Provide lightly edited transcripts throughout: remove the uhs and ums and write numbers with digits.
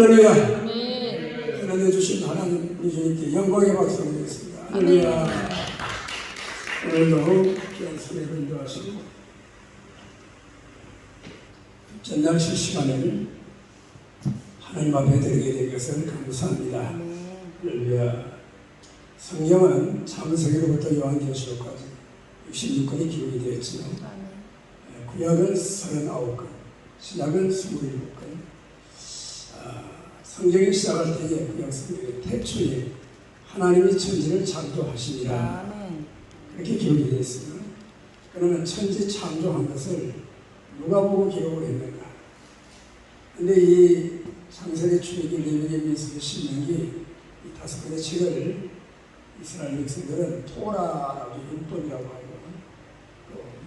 할렐루야. 하나님 주신 하나님 우리 주님께 영광의 박수 드리겠습니다. 할렐루야. 오늘도 귀한 수레를 인도하시고 전날 실시간을 하나님 앞에 드리게 된 것을 감사합니다. 할렐루야. 성경은 창세기로부터 요한계시록까지 66권이 기록이 되었지요. 구약은 39권, 신약은 27권. 성경이 시작할 때에 구약 성경의 태초에 하나님이 천지를 창조하시니라 그렇게 기록이 되어 있습니다. 그러면 천지 창조한 것을 누가 보고 기록을 했는가? 그런데 이 창세기, 출애굽기, 레위기, 민수기, 신명기 이 5권의 책을 이스라엘 백성들은 토라라고 율법이라고 하고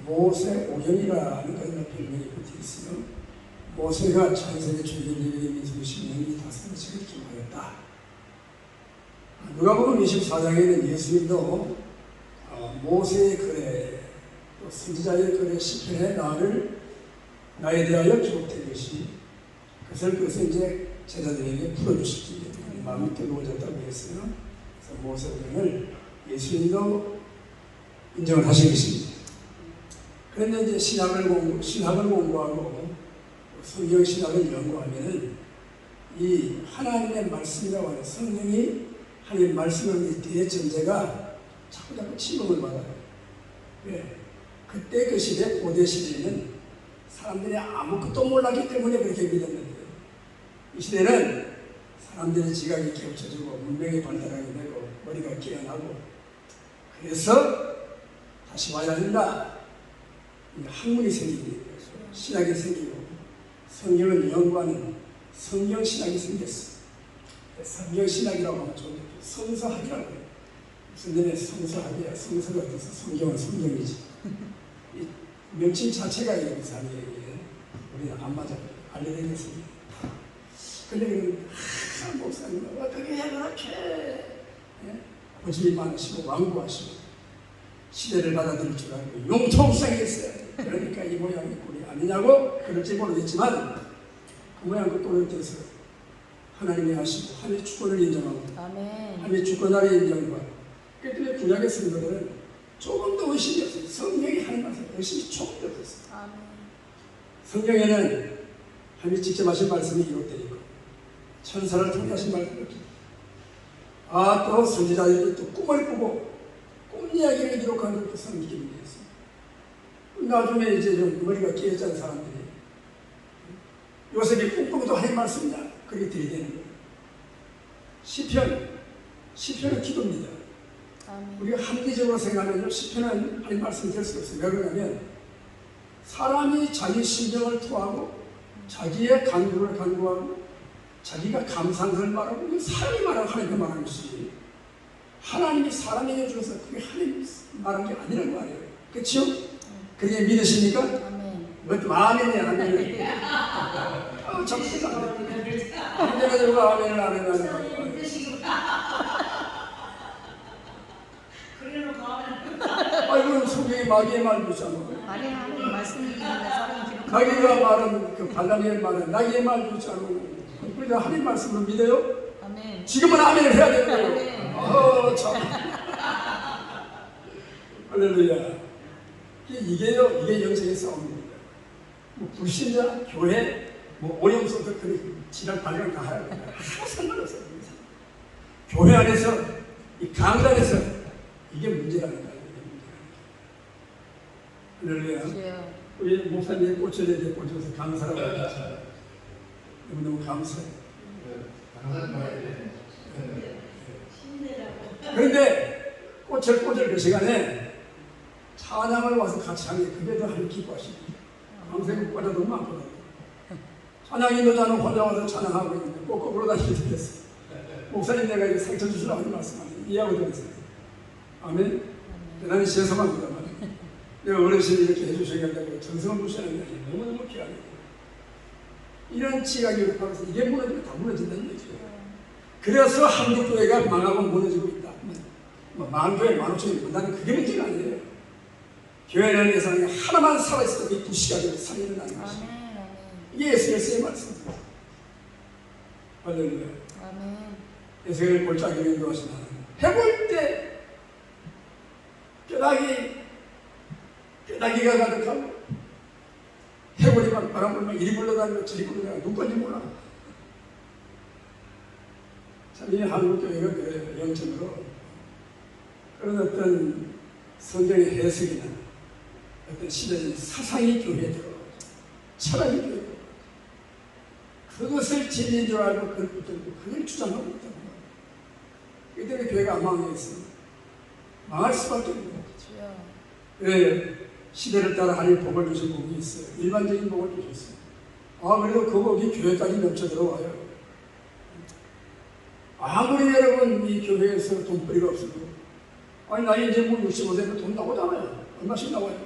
모세 오경이라는 그런 별명이 붙어 있어요. 모세가 창세기, 출애굽기, 레위기, 민수기, 신명기 5권의 책을 기록하였다. 누가복음 24장에는 예수님도 모세의 글에 또 선지자의 글에 시편에 나에 대하여 기록된 것이 그것을 이제 제자들에게 풀어주시기 때문에 마음이 뜨거워졌다고 했어요. 그래서 모세오경을 예수님도 인정을 하신 것입니다. 그런데 이제 신학을 공부하고 성경 신학을 연구하면은 이 하나님의 말씀이라고 하는 성령이 하나님의 말씀의 대전제가 자꾸 침범을 받아요. 왜? 그때 그 시대, 고대 시대에는 사람들이 아무것도 몰랐기 때문에 그렇게 믿었는데요. 이 시대는 사람들의 지각이 깨우쳐지고 문명이 발달하게 되고 머리가 깨어나고 그래서 다시 와야 한다. 학문이 생기게 되죠. 신학이 생기고 성경을 연구하는 성경신학이 생겼어. 성경신학이라고 하면 좀 성서학이라고 해요. 무슨 일에 성서학이야. 성서가 어때서 성경은 성경이지. 이 명칭 자체가 이상해요. 우리는 안 맞아요. 알레르기였습니다. 근데 목사님 어떻게 해 그렇게 고집이 많으시고 완고하시고 시대를 받아들일 줄 알고 용통성했어요. 그러니까 이 모양이 꼴이 아니냐고 그럴지 모르겠지만 그 모양 그 꼴을 들어서 하나님이 하시고 하나님의 주권을 인정하고 하나님의 주권을 인정하고 그 때문에 구약의 성도들은 조금 더 의심이 없어요. 성경이 하는 말씀 의심이 조금 더 없었어요. 성경에는 하나님이 직접 하신 말씀이 기록되어 있고 천사를 통해 하신 말씀이 기록되어 있고 또 선지자들이 또 꿈을 꾸고 꿈 이야기를 기록한 것도 성경이 기록되었어요. 나중에 이제 좀 머리가 깨어진 사람들이 요셉이 꿈꾸고도 하나님 말씀이냐 그렇게 들이대는 거예요. 시편은 기도입니다. 우리가 합리적으로 생각하면 시편은 하나님 말씀이 될 수가 없어요. 왜 그러냐면 사람이 자기 심정을 토하고 자기의 간구를 간구하고 자기가 감상을 말하고 사람이 말하고 하나님이 말하는 것이지 하나님이 사람에게 주어서 그게 하나님이 말한 게 아니란 말이에요. 그렇죠? 그게 믿으십니까? 뭐 마음이네 아멘. 정신 안 돼. 내가 누가 아멘을 안 해가지고. 이건 성경이 마귀의 말이잖아. 하나님 말씀이니까 마귀가 말은 그 발람의 말은 나의 말이잖아. 우리가 하나님 말씀을 믿어요? 아멘. 지금은 아멘을 해야 되는 거예요. 참. 할렐루야. 이게 영적인 싸움입니다. 뭐 불신자, 교회, 뭐 오염소도 그 지난 발령 다 해야 됩니다. 아무 상관없어요. 교회 안에서 이 강단에서 이게 문제라는 거예요. 할렐루야. 우리 목사님의 꽂혀야 돼 꽂혀서 감사라고 하죠. 너무 감사해요. 그런데 꽂을 그 시간에 찬양을 와서 같이 하는 게 그게 더 하나님 기뻐하십니다. 밤새 꽂아 너무 많거든요. 찬양 인도자는 혼자 와서 찬양하고 있는데 꼭 거꾸로 다니게 됐어요. 목사님 내가 이거 상처 주시라고 하는 말씀하세요. 이해하고 들었어요. 아멘. 대단히 죄송합니다만 내가 어르신이 이렇게 해주셔야겠다고 정성을 무시하는 게 너무너무 귀하네요. 이런 지각이 바라서 이게 무너지면 다 무너진다는 얘기죠. 그래서 한국교회가 망하고 무너지고 있다. 만교회 만오천이 문다는 그게 문제가 아니에요. 교회라는 예상이 하나만 살아있어도 이 부시가 되고 살리는 것입니다. 이게 예수님의 말씀입니다. 할렐루야. 아멘. 에스겔 골짜기로 인도하신 하나님. 해볼 때 뼈다귀가 가득하고 해골이만 바람 불면 이리 불러다니고 저리 불러다니고 누군지 몰라. 참 이 한국교회가 그래요. 영적으로 그런 어떤 성경의 해석이나 어떤 시대적인 사상이 교회에 들어가고 철학이 교회에 들어가고 그것을 진리인 줄 알고 그걸 붙들고 그걸 주장하고 있다는 거예요. 이 때문에 교회가 망하겠습니다. 망할 수밖에 없는 거예요. 왜 시대를 따라 하나님 복을 주신 복이 있어요. 일반적인 복을 주셨어요. 그래도 그 복이 교회까지 넘쳐 들어와요. 아무리 여러분 이 교회에서 돈벌이가 없어도 나 이제 뭐 65세면 돈 나오잖아요. 얼마씩 나와요.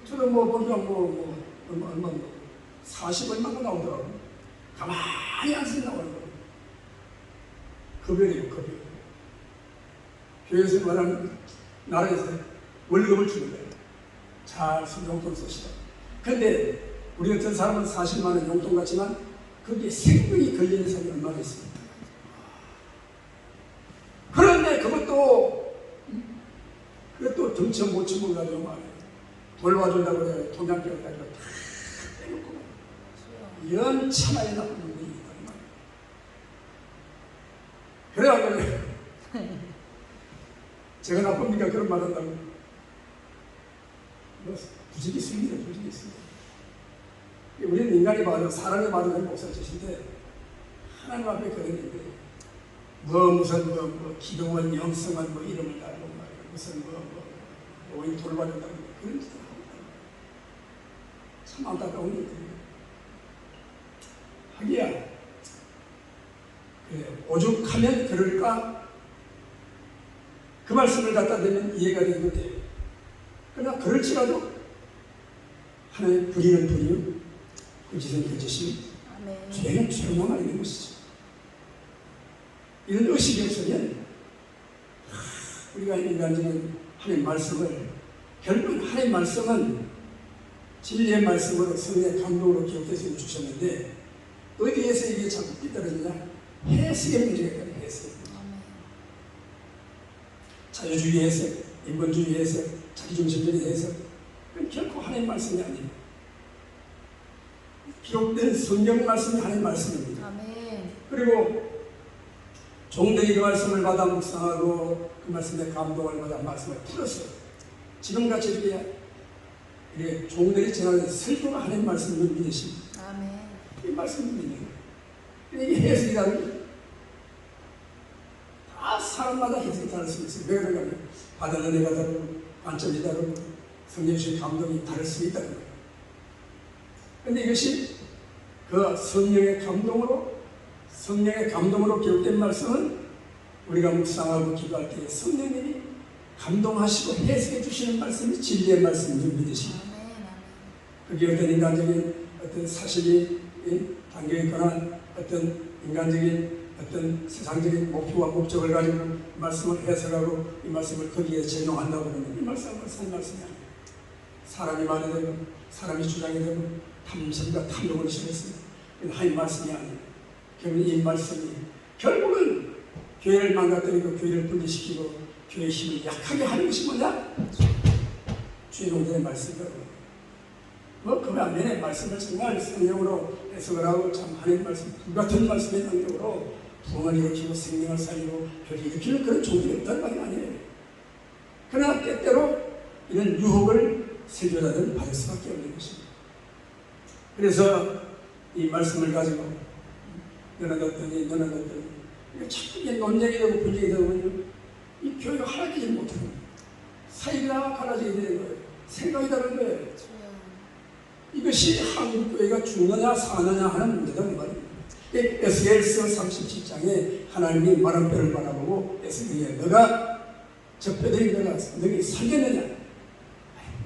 저도 보니까 얼마 40 얼마가 나오더라고요. 가만히 안 쓰고 나오는 거예요. 급여래요, 급여. 교회에서 말하는 나라에서 월급을 주는 거예요. 잘 용돈 쓰시다. 근데 우리 같은 사람은 40만 원 용돈 같지만 거기에 생명이 걸리는 사람이 얼마나 있습니까? 그런데 그것도 덩치 못 치고 가지고 말이에요. 돌봐준다고 그래요. 통장병을 가지고 다 빼놓고 말이에요. 이런 천하의 나쁜 놈이 있단 말이에요. 그래야 제가 나쁩니까? 그런 말 한다고. 부직이 있습니다. 부직이 있습니다. 우리는 인간이 봐도 사람이 봐도 그런 목사지신데 하나님 앞에 그런 일들이 무슨 기도원 영성원 이름을 달고 말이에요. 무슨 오인 돌봐준다고 그런 짓을 하고 있다는 거예요. 참 안타까운 일들이에요. 하기야 그래, 오죽하면 그럴까? 그 말씀을 갖다 대면 이해가 되는 돼요. 그러나 그럴지라도 하나님 불의는 불의요, 거짓은 거짓이요, 죄는 죄로만 있는 것이죠. 이런 의식이 없으면 우리가 인간적인 하나님 말씀을 결국 하나님 말씀은 진리의 말씀으로 성령의 감동으로 기록해서 주셨는데 어디에서 이게 자꾸 삐뚤어지냐? 해석의 문제가 있다는 해석. 자유주의 해석, 인본주의 해석, 자기중심적인 해석, 그건 결코 하나님 말씀이 아니에요. 기록된 성경 말씀이 하나님 말씀입니다. 아멘. 그리고 종들이 그 말씀을 받아 묵상하고 그 말씀에 감동을 받아 말씀을 풀어서 지금같이 이렇게 종들이 전하는 설교가 하나님 말씀을 믿으십니다. 아멘. 이 말씀을 믿는 거예요. 이게 해석이라는 게 다 사람마다 해석이 다를 수 있어요. 왜 그러냐면 받은 은혜가 다르고 관점이 다르고 성령 주신 감동이 다를 수 있다는 거예요. 그런데 이것이 그 성령의 감동으로 기록된 말씀은 우리가 묵상하고 기도할 때 성령님이 감동하시고 해석해 주시는 말씀이 진리의 말씀인 줄 믿으십니다. 그게 어떤 인간적인 어떤 사실이 담겨 있거나 어떤 인간적인 어떤 세상적인 목표와 목적을 가지고 이 말씀을 해석하고 이 말씀을 거기에 적용한다고 그러면 이 말씀은 산 말씀이 아니에요. 사람이 말이 되고 사람이 주장이 되고 탐심과 탐욕을 실었습니다. 하나님 말씀이 아니에요. 결국 이 말씀이 결국은 교회를 망가뜨리고 교회를 분리시키고 교회의 힘을 약하게 하는 것이 뭐냐? 주의종들의 말씀이라고. 그 반면에 말씀을 정말 성령으로 해석을 하고 참 하나님 말씀, 불같은 말씀의 능력으로 부흥을 일으키고 생명을 살리고 교회를 일으키는 그런 종들이 없다는 말이 아니에요. 그러나 때때로 이런 유혹을 설교자들은 받을 수밖에 없는 것입니다. 그래서 이 말씀을 가지고 너는 어떠니 자꾸 이게 논쟁이 되고 분쟁이 되면 이 교회가 하나지지 못하는 거예요. 사이가 갈라지게 되는 거예요. 생각이 다른 거예요. 이것이 한국교회가 죽느냐 사느냐 하는 문제라는 말입니다. 에스겔서 37장에 하나님이 마른 뼈를 바라보고 에스겔이야 너가 저 뼈들이 너희 살겠느냐?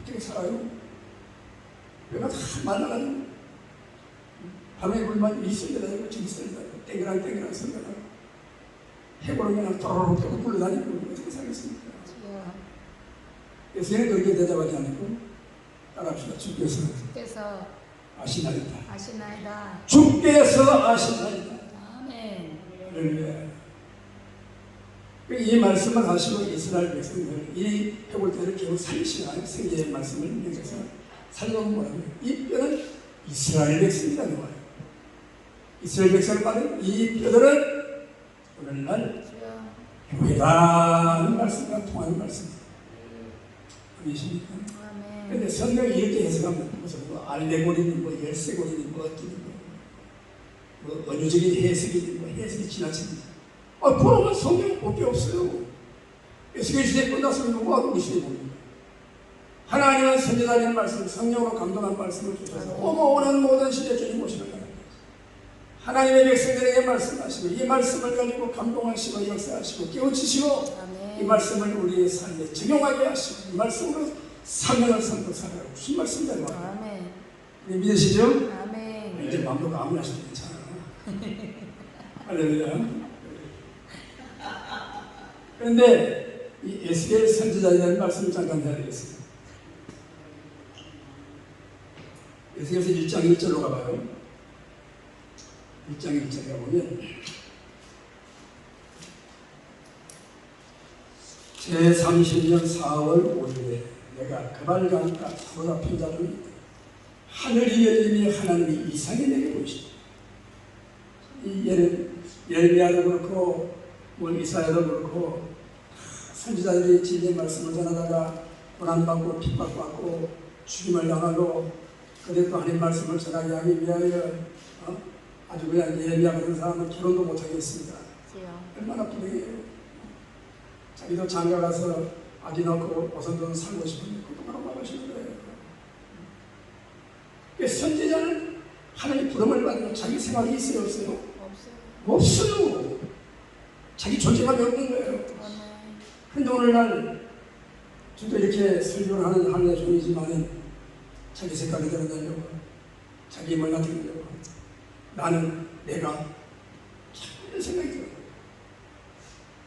어떻게 살아요? 뼈가 다 말라가지고 밤에 불만 이 쓸려다니고 저기 쓸려다니고 땡그랑 쓸려다니고 해보는 그냥 도로록 굴러다니고 어떻게 살겠습니까? 에스겔은 그렇게 대답하지 않고 따라합시다. 주께서 아시나이다. 아시나이다. 주께서 아시나이다. 아멘. 할렐루야. 이 말씀을 하시고 이스라엘 백성들 이 해볼 때를 겨우 살리시나요? 생계의 말씀을 명해서 살려면 뭐라고요? 이 뼈는 이스라엘 백성이라고 해요. 이스라엘 백성을 받은 이 뼈들은 오늘날 교회라는 말씀과 통하는 말씀. 아니십니까? 그런데 성경이 이렇게 해석하면 무슨 뭐 알레고리니 뭐 열쇠고리니 뭐 어쩌니 뭐 은유적인 해석이니 뭐 해석이 지나칩니다. 보러면 성경 볼 게 없어요. 에스겔 시대 끝났으면 누구가 우리 시대에 봅니까? 하나님은 선지자의 말씀, 성령으로 감동한 말씀을 주셔서 오는 모든 시대 주님 모시는 거예요. 하나님의 백성들에게 말씀하시고 이 말씀을 가지고 감동하시고 역사하시고 깨우치시고 이 말씀을 우리의 삶에 적용하게 하시고 이 말씀으로 사명을 삼고 살아요. 무슨 말씀이냐고. 믿으시죠? 아멘. 이제 마음도 아무나 하셔도 괜찮아. 할렐루야. 그런데 이 에스겔 선지자에 대한 말씀을 잠깐 해야 되겠습니다. 에스겔서 1장 1절로 가봐요. 1장 1절에 가보면 제30년 4월 5일에 내가 그발강가 사로잡 편자를 하늘이 열림이 하나님이 이상히 내게 보이시다. 이 예레미야도 그렇고 뭐 이사야도 그렇고 선지자들이 진리의 말씀을 전하다가 고난받고 핍박받고 죽임을 당하고 그래도 하나님 말씀을 전하게 하기 위하여 아주 그냥 예레미야 같은 사람은 결혼도 못하겠습니다. 얼마나 불행해요. 자기도 장가 가서 아기 낳고 오선돈 살고 싶은데 그것도 말하고 하시는 거예요. 선지자는 하나님 부름을 받으면 자기 생각이 있어요, 없어요? 없어요. 자기 존재감이 없는 거예요. 그런데 오늘날 저도 이렇게 설교를 하는 하나의 종이지만 자기 생각이 드러내려고 자기 힘을 나타내려고 나는 내가 자꾸 이런 생각이 들어요.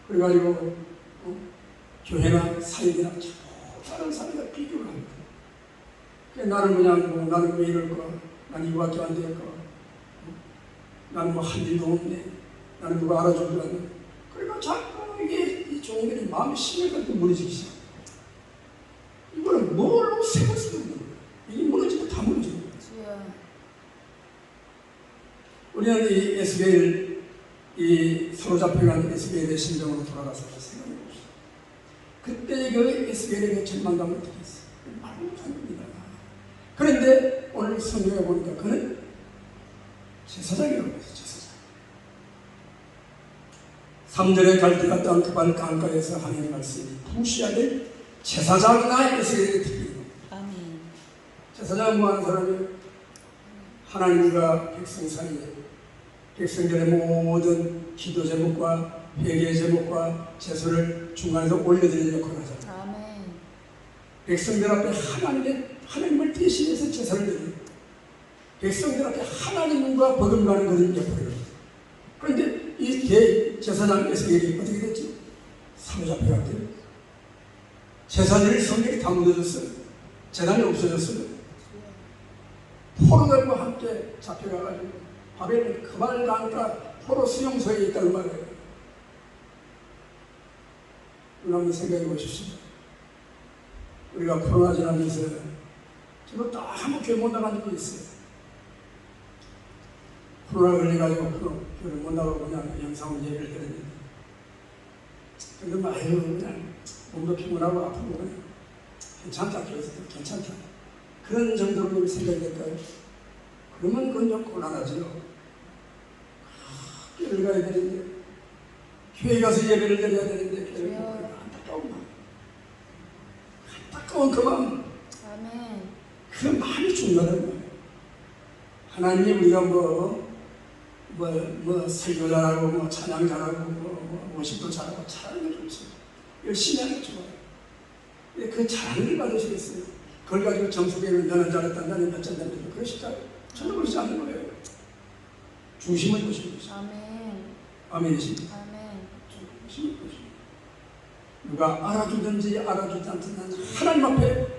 그래가지고 교회나 사역이나 자꾸 다른 사람과 비교를 합니다. 나는 그냥 나는 왜 이럴까? 난 이거밖에 안 될까? 나는 뭐 한 일도 없네. 나는 누가 알아주지 않네. 그러니까 자꾸 이게 이 종들이 마음이 심해가지고 무너지기 시작. 이거는 뭘로 세고 쓰는 거예요? 이게 무너지고 다 무너지는 거예요. 우리는 이 에스겔, 이 사로잡혀간 에스겔의 심정으로 돌아가서 생각해 봅시다. 그때 그 에스겔의 절망감을 어떻게 했어요? 말로 못하는 겁니다. 그런데 오늘 성경에 보니까 그는 제사장이라고 했어요. 제사장. 3절에 갈대가 땅 그발 강가에서 하나님 말씀이 부시하되 제사장이나 에스겔의 특징입니다. 제사장은 뭐하는 사람이에요? 하나님과 백성 사이에 백성들의 모든 기도 제목과 회개 제목과 제소를 중간에서 올려드리는 역할을 하잖아요. 백성들 앞에 하나님을 대신해서 제사를 드리는 백성들 앞에 하나님과 버금가는 그런 역할을 해요. 그런데 이 대제사장 에스겔이 어떻게 됐지? 사로잡혀갔대요. 제사들이 성경이 다 무너졌어요. 재단이 없어졌어요. 포로들과 함께 잡혀가가지고 바벨론 그발 강가 포로 수용소에 있다는 말이에요. 여러분 생각해 보십시오. 우리가 코로나 지나면서 저도 딱 한번 교회 못 나간 적이 있어요. 코로나 걸려가지고 교회를 못 나가고 그냥 영상으로 예배를 드렸는데 근데 뭐 그냥 몸도 피곤하고 아프고 그냥 괜찮다 그래서 괜찮다 그런 정도로 생각이 될까요? 그러면 그건 좀 곤란하죠. 교회를 가야 되는데 교회 가서 예배를 드려야 되는데 교회를 안타까운 그 마음 그 마음이 중요하다는 거예요. 하나님이 우리가 설교 잘하고 찬양 잘하고 worship도 잘하고 잘하는 게 좋지. 열심히 하는 게 좋아요. 그 잘하는 걸 받으시겠어요? 그걸 가지고 점수 배우면 너는 잘했다 나는 몇 점 됐다 그러실까요? 전혀 그러지 않는 거예요. 중심을 보시는 것이죠. 아멘이십니까? 중심을 보시는 누가 알아주든지 알아주지 않든 하나님 앞에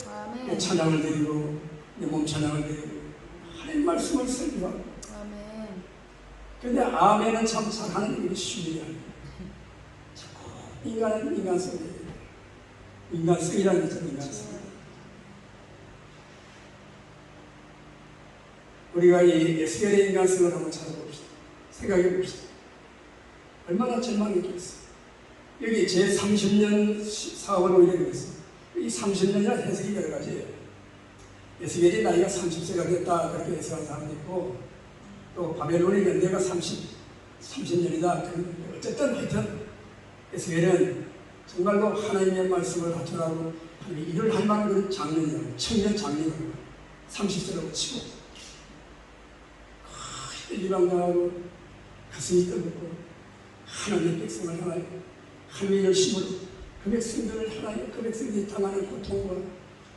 내 찬양을 드리고 내 몸 찬양을 드리고 하나님 말씀을 설교하고 근데 아멘은 참 잘하는 일이 쉬운 일이 아니에요. 자꾸 인간은 인간성이 인간성이라는 거죠. 인간성. 우리가 이 에스겔의 인간성을 한번 찾아봅시다. 생각해 봅시다. 얼마나 절망했겠어. 여기 제 30년 4월 5일에 그랬어. 이 30년이라 해석이 여러 가지예요. 에스겔이 나이가 30세가 됐다 그렇게 해석하는 사람도 있고, 또 바벨론의 연대가 30년이다. 어쨌든 하여튼 에스겔은 정말로 하나님의 말씀을 하천하고 일을 할 만한 그런 장년이라고, 청년 장년이라고 30세라고 치고 일방당하고 가슴이 뜨겁고 하나님의 백성을 향하여 하나님의 열심으로 그 백성들을 향하여 그 백성들이 당하는 고통과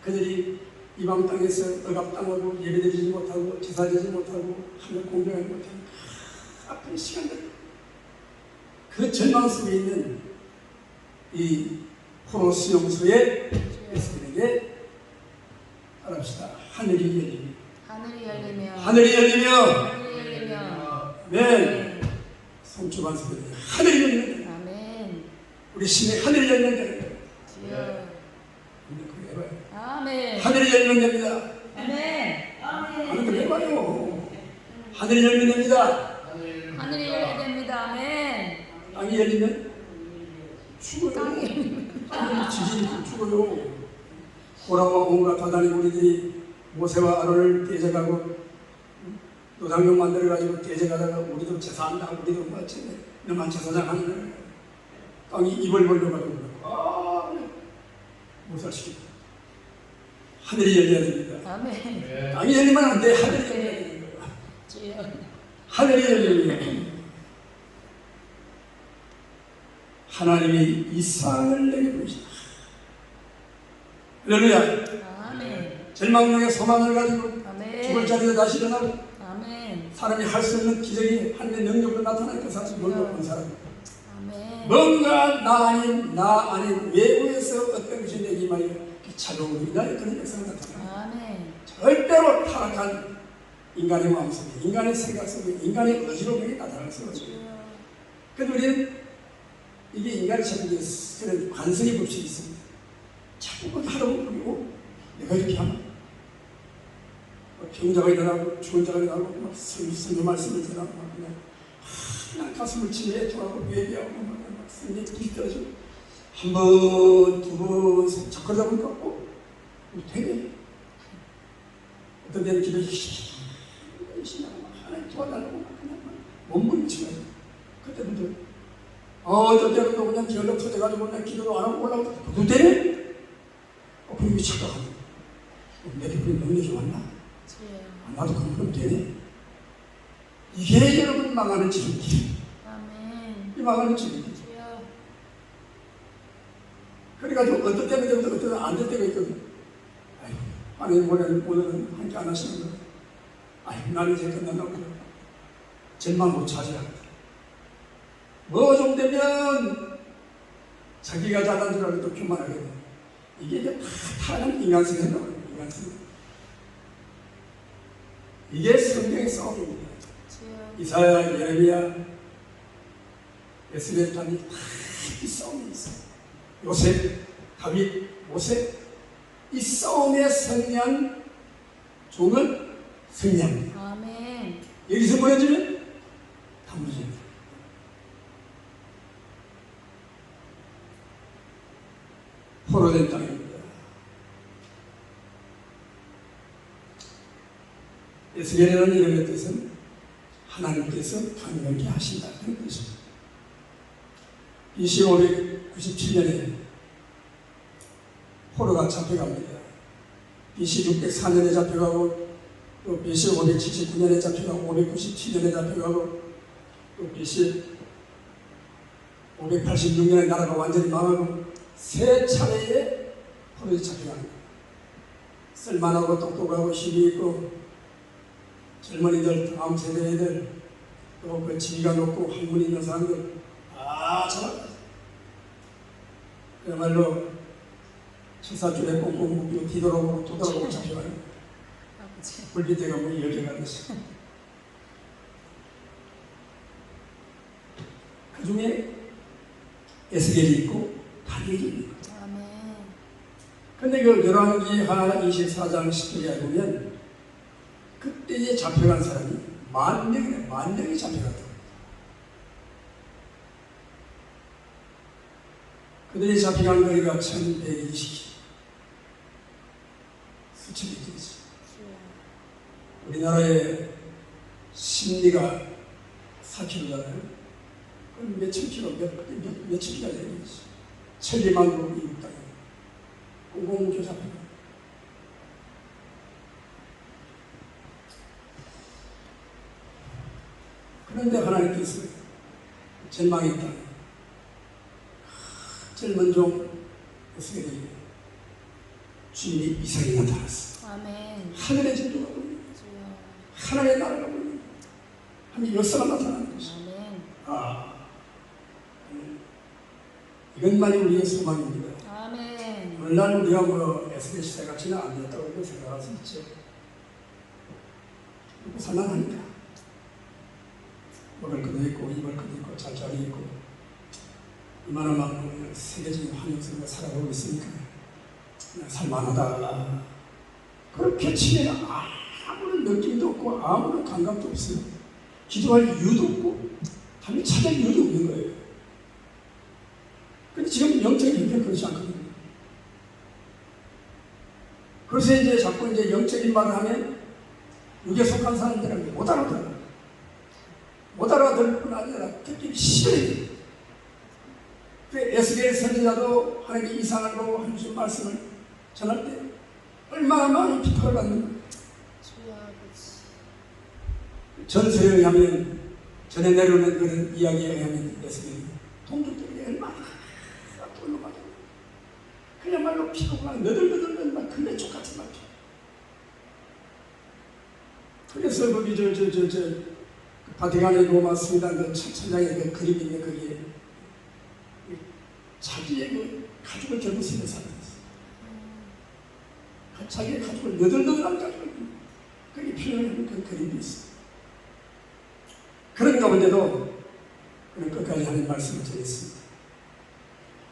그들이 이방 땅에서 억압당하고 예배드리지 못하고 제사드리지 못하고 하늘 공경하지 못하는 그 아픈 시간들, 그 절망 속에 있는 이 포로 수용소의 에스겔에게 따라합시다. 하늘이 열리며 하늘이 열리며 하늘이 열리며 하늘이 열리며 아멘. 성주만 소리 하늘이 열리는 아멘. 우리 심에 하늘이 열리는 데는 주여 그거 해봐요. 아멘. 하늘이 열리는 데입니다. 아멘. 하늘을 해봐요. 하늘이 열리는 데입니다. 하늘이 열려야 됩니다. 아멘. 땅이 열리면 죽어요. 땅이 땅이 지진이 죽어요. 고라와 온갖 다단의 우리들이 모세와 아론을 떼져가고 노장경 만들어가지고 떼져가다가 우리도 제사한다, 우리도 마치 너만 제사장 하는 거야. 땅이 입을 벌려가지고 못 살시키고 하늘이 열려야 됩니다. 아멘. 땅이 열리면 안 돼. 하늘이 열려야 되는 거야. 주여 하늘이 열리면 하나님이 이상을 내게 보이시다. 할렐루야. 아멘. 절망중에 소망을 가지고 아멘. 죽을 자리에 다시 일어나고 아멘. 사람이 할 수 없는 기적이 하나님의 능력으로 나타나는 그 사람이 뭘로 본 사람. 아멘. 뭔가 나 아닌 외부에서 어떤 것이 내게 임하여 찾아오는 이나의 그런 역사가 나타나. 아멘. 절대로 타락한 인간의 마음 속에, 인간의 생각 속에, 인간의 의지로 그게 나타날 수가 없어요. 그래서 우리는 이게 인간의 체질에 그런 관성의 법칙이 있습니다. 자꾸 그렇게 하라고 그러고 내가 이렇게 하면 병자가 일어나고 죽은 자가 일어나고 막 성경 말씀을 전하고 막 그냥 가슴을 치며 애통하고 얘기하고 막 성경이 불이 떨어지고 한 번, 두 번, 세 번 그러다 보니까 되게 어떤 데는 기도를 열심히 하고 막 하나님 도와달라고 막 그냥 몸부림치고 그때부터 어떤 때는 또 그냥 기어로 터져가지고 그냥 기도도 안 하고 올라오고 그때는 그게 착각하고 내게 그런 능력이 왔나? 나도 그럼 되네. 이게 여러분 망하는 지름길. 아멘. 이 망하는 지름길. 주여. 그래가지고 어떤 때는 되고 어떤 때는 안 될 때가 있거든. 아이고, 하나님 오늘은 함께 안 하시는 거야. 아이고, 나는 이제 끝난다고 그래. 절망으로 차지합니다. 뭐 좀 되면 자기가 잘난 줄 알고 또 교만하게 돼. 이게 이제 타락한 인간성이 나와요. 인간성. 이게 성경의 싸움입니다. 이사야, 예레미야, 에스겔 단이 다 이 싸움이 있어요. 요셉, 다윗, 모세, 이 싸움에 승리한 종을 승리합니다. 아멘. 여기서 보여주면 다 무너집니다. 포로된 땅입니다. 에스겔이라는 이름의 뜻은 하나님께서 강력히 하신다 그런 뜻입니다. BC 597년에 포로가 잡혀갑니다. BC 604년에 잡혀가고 또 BC 579년에 잡혀가고 597년에 잡혀가고 또 BC 586년에 나라가 완전히 망하고 세 차례의 포로에 잡혀가는 거예요. 쓸만하고 똑똑하고 힘이 있고 젊은이들, 다음 세대 애들, 또 그 지위가 높고 학문 있는 사람들 다 잡아가요. 그야말로 천사줄에 꽁꽁 묶이고 뒤돌아보고 도돌아보고 잡혀가요. 불빛대가 문이 열려가듯이. 그 중에 에스겔이 있고 다니엘이 있는 거예요. 아멘. 근데 그 열왕기하 24장 10절에 보면 그때에 잡혀간 사람이 만 명이 잡혀갔다. 그들이 잡혀간 거리가 1120km. 수천이 되지. 우리나라의 심리가 4km잖아요. 그럼 몇천 킬로, 몇천 킬로가 되는 거지. 천리만으로 미국 땅에 공공교 잡혀가. 그런데 하나님께서 절망이 있다. 젊은 종 에스겔이 주님이 이상이 나타났어. 아멘. 하늘의 진도가 보이는 거지. 주여. 하늘의 나라가 보이는 거지. 하나님의 역사가 나타나는 것이. 아멘. 이것만이 우리의 소망입니다. 아멘. 오늘날 우리가 뭐 에스겔 시대 같지는 않았다고 생각할 수 있죠. 먹고 살만하니까. 먹을 것도 있고 입을 것도 있고 잘 자리 있고 이만한 세계적인 환경 속에 살아가고 있으니까 그냥 살만하다. 그렇게 치면 아무런 느낌도 없고 아무런 감각도 없어요. 기도할 이유도 없고 답을 찾을 이유도 없는 거예요. 근데 지금 영적인 형편 그렇지 않거든요. 그래서 이제 자꾸 이제 영적인 말을 하면 육에 속한 사람들은 못 알아들어요. 못 알아들 뿐 아니라 듣기 싫어요. 그 에스겔 선지자도 하나님의 이상으로 하신 말씀을 전할 때 얼마나 많은 비판을 받는 거예요. 주여 아버지. 전서에 의하면 전에 내려오는 그런 이야기에 의하면 에스겔이 동족들이 얼마나 돌로 맞아. 그야말로 피가 막 너덜너덜 막 근대쪽 같은 말. 그래서 거기 바티칸의 로마 성당 그 천장에 그 그림이 있는 거기에 자기의 그 가죽을 결국 쓰는 사람이었어. 자기의 가죽을 너덜너덜한 가죽을 거기 표현하는 그 그림이 있어. 그런 가운데도 그는 끝까지 하는 말씀을 드렸습니다.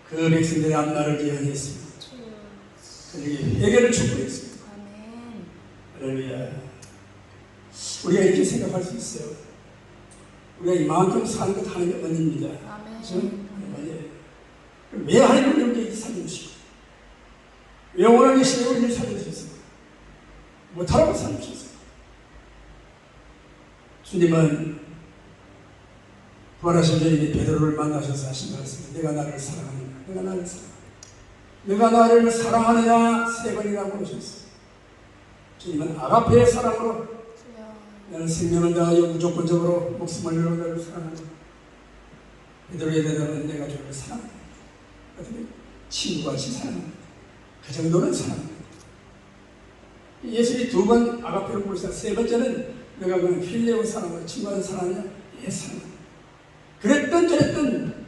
그 백성들의 앞날을 예언했습니다. 그들에게 회개를 촉구했습니다. 아멘. 할렐루야. 우리가 이렇게 생각할 수 있어요. 우리가 이만큼 사는 것 하나님의 은혜입니다. 아멘. 그렇죠? 왜 하나님은 우리에게 살려주시고 왜 원하는 시대에 우리를 살려주셨습니까? 못하라고 살려주셨습니까? 주님은 부활하신 주님이 베드로를 만나셔서 하신 말씀은 내가 나를 사랑하느냐, 내가 나를 사랑하느냐, 내가 나를 사랑하느냐 세 번이라고 하셨어요. 주님은 아가페의 사랑으로 나는 생명을 다하여 무조건적으로 목숨을 내어 너를 사랑한다. 베드로의 대답은 내가 주를 사랑한다. 어떻게 친구같이 사랑한다. 그 정도는 사랑합니다. 예수님이 두 번 아가페를 부르시다. 세 번째는 내가 그냥 필레오 사랑을 친구하는 사랑이냐? 예, 사랑한다. 그랬던 저랬던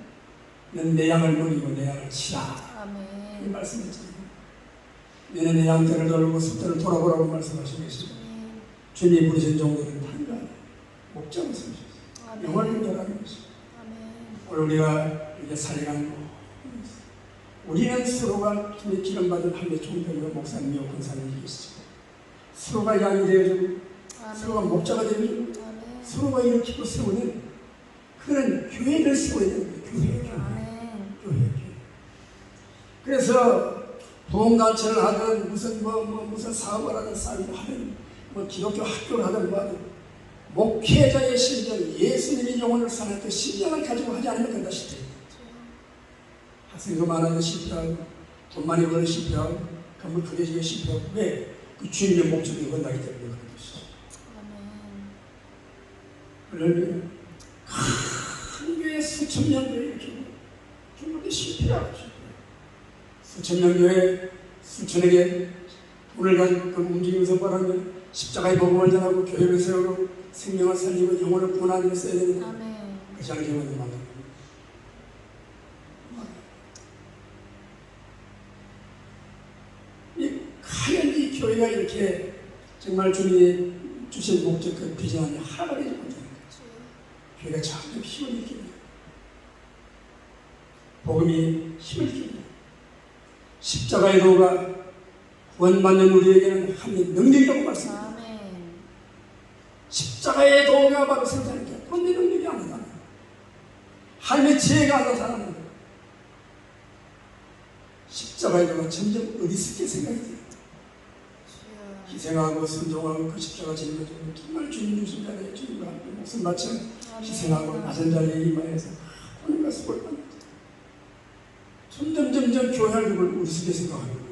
너는 내 양을 먹이고 내 양을 치라. 아멘. 이 말씀이잖아요. 너는 내 양떼를 돌고 숫대를 돌아보라고 말씀하시고 계십니다. 주님이 부르신 종들은 단가 목적을 세우셨어요. 영원히 돌아가는 것입니다. 오늘 우리가 이제 살아가는 거 우리는 서로가 주님의 기름받은 하나님의 종들과 목사님이요 권사님이 계시죠. 서로가 양이 되어주고 서로가 목자가 되어주고 서로가 일으키고 세우는 그런 교회를 세워야 되는 거예요. 교회. 그래서 부흥단체를 하든 무슨 사업을 하든 싸움을 하든 기독교 학교를 하든 뭐 하든 목회자의 심정, 예수님이 영혼을 사는 그 심정을 가지고 하지 않으면 된다 싶어요. 학생도 많아도 실패하고 돈 많이 벌어 실패하고 건물 크게 지어 실패하고 왜? 그 주님의 목적이 건나기 때문에 그런 것이죠. 할렐루야. 큰 교회 수천 명 교회 이렇게 중국에 실패하고 수천 명 교회 수천에게 돈을 가지고 그 움직이면서 말하면 십자가의 복음을 전하고 교회를 세우고 생명을 살리고 영혼을 구원하는 데 써야 되는데 그렇지 않은 경우도 많아요. 과연 이 교회가 이렇게 정말 주님이 주신 목적 그 비전이 하나가 되지 못하는 거죠. 교회가 점점 힘을 잃게 돼요. 복음이 힘을 줍니다. 십자가의 도가 구원받는 우리에게는 하나님의 능력이라고 말씀합니다. 아멘. 십자가의 도가 바로 생자는 게 본의 능력이 아니다. 하나님의 지혜가 나타나는 거예요. 십자가의 도가 점점 어리석게 생각이 돼요. 주여. 희생하고 순종하고 그 십자가 지는 것 중에 정말 주님 주신 자리에 주님과 함께 목숨 바쳐 희생하고 낮은 자리에 임하여서 하나님과 수고를 받는 점점 교회를 어리석게 생각하는 거예요.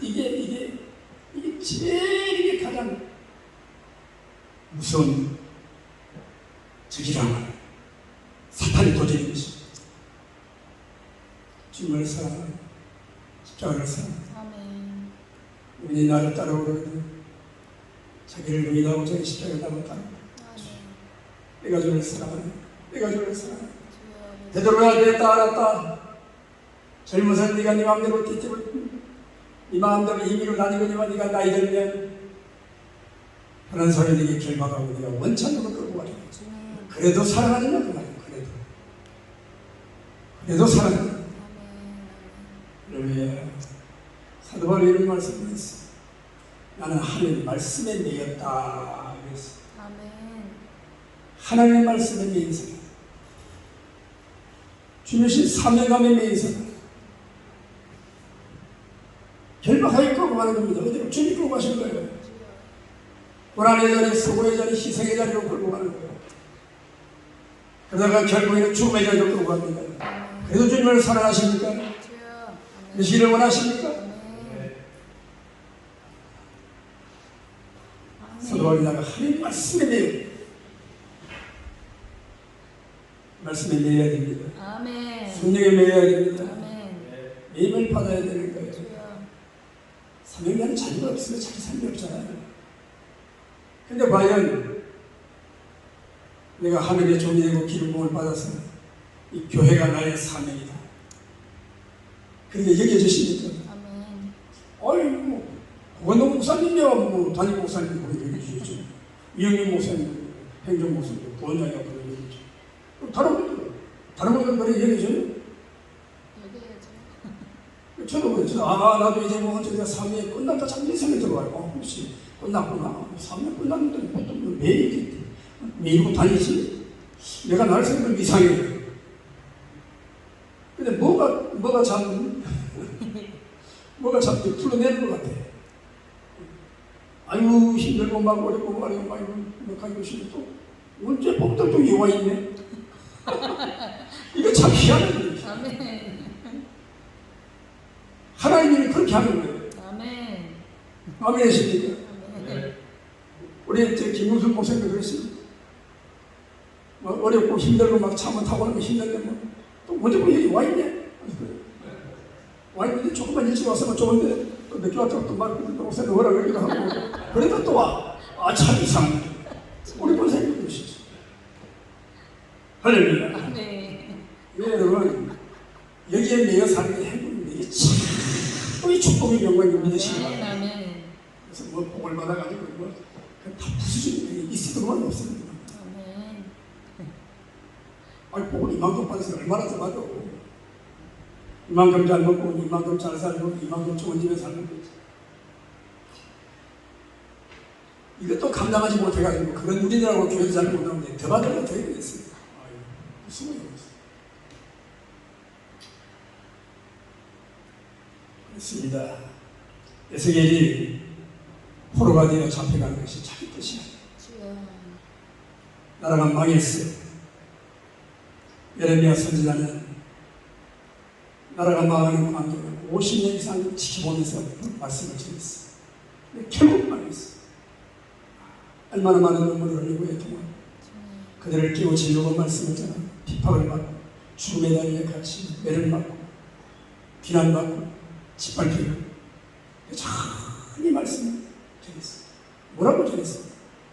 이게 제일 가장 무서운 적이라는 사탄의 도전인 것입니다. 주님을 사랑하는 십자가를 사랑하는 아멘. 우리 나를 따라오거든 자기를 위하고 자기 십자가를 따라 아멘. 내가 주를 사랑하는 내가 주를 사랑하는 주여. 되돌아야 되었다 알았다. 젊어서 네가 네 마음대로 뛰집을 네 마음대로 임의로 다니거니와 네가 나이 들면 그런 소리 네게 결박하고 네가 원천으로 끌고 가리라. 주님. 그래도 사랑하느냐 그 말이야. 그래도 사랑하느냐. 아멘. 그러면 사도 바울이 이런 말씀을 했어. 나는 하나님의 말씀에 매였다 그랬어. 아멘. 하나님의 말씀에 매인 사람, 주님신 사명감에 매인 사람, 결박하게 끌고 가는 겁니다. 어디로 주님 끌고 가신 거예요. 주여. 고난의 자리, 수고의 자리, 희생의 자리로 끌고 가는 거예요. 그러다가 결국에는 죽음의 자리로 끌고 갑니다. 아멘. 그래도 주님을 사랑하십니까? 주여. 아멘. 되시기를 원하십니까? 아멘. 사도 바울이 나가 하나님 말씀에 매여 말씀에 매여야 됩니다. 아멘. 성령에 매여야 됩니다. 아멘. 매임을 받아야 되는 거예요. 주여. 사명자는 자유가 없으면 자기 삶이 없잖아요. 근데 과연 내가 하늘의 종이 되고 기름 부음을 받아서 이 교회가 나의 사명이다. 그렇게 여겨주십니까? 아멘. 아이고, 고건동 목사님이야, 뭐, 담임 목사님, 그거 얘기해주죠. 이영민 목사님, 행정 목사님, 부원장이야, 그거 얘기해주죠. 다른 분들은 그래 얘기해줘요? 얘기해야죠. 저도 그랬죠. 나도 이제 뭐, 저희가 3회 끝났다 참 이상하게 들어가요. 혹시 끝났구나. 3회 끝났는데, 보통 매일, 매일고 다니지? 내가 날 생각하면 이상해요. 근데 뭐가 참 풀어내는 것 같아. 아이고, 힘들고 막 어렵고 말이고 막 하고 싶은데 또 언제 복도 또 이와 있네. 이거 참 희한한 일이지. 아멘. 하나님이 그렇게 하는 거예요. 아멘. 아멘이십니까? 아멘. 우리 김문순 목사님도 그랬습니다. 뭐 어렵고 힘들고 막 차만 타고 하는 거 힘든데 또 언제 보면 여기 와 있네. 와 있는데 조금만 일찍 왔으면 좋은데 또 늦게 왔다고 또 막 목사님 오라 그러기도 하고 그래도 또 와. 참 이상해. 우리 본사님도 그러시죠. 할렐루야. 아멘. 여러분 여기에 매여 사는 게 행복입니다. 이게 참 축복의 영광을 믿으시기 아멘. 바랍니다. 아멘. 그래서 뭐 복을 받아가지고 뭐 다 부수주는 게 있어도 만 없습니다. 아멘. 아니 복을 이만큼 받아서 얼마나 더 받아. 이만큼 잘 먹고 이만큼 잘 살고 이만큼 좋은 집에 살는 거지. 이것도 감당하지 못해가지고 그런 우리들하고 교회도 잘 못하는데 더 받으려고 더 해야겠습니다. 아유 무슨 소리야. 그렇습니다. 에스겔이 포로가 되어 잡혀가는 것이 자기 뜻이 아니에요. 주여. 나라가 망했어요. 예레미야 선지자는 나라가 망하는 광경을 50년 이상 지켜보면서 말씀을 전했어요. 근데 결국 망했어요. 얼마나 많은 눈물을 흘리고 애통하고 그들을 깨우치려고 말씀을 전하고 핍박을 받고 죽음의 다리에 같이 매를 맞고 비난받고 짓밟히고 이 말씀을 전했어요. 뭐라고 전했어요?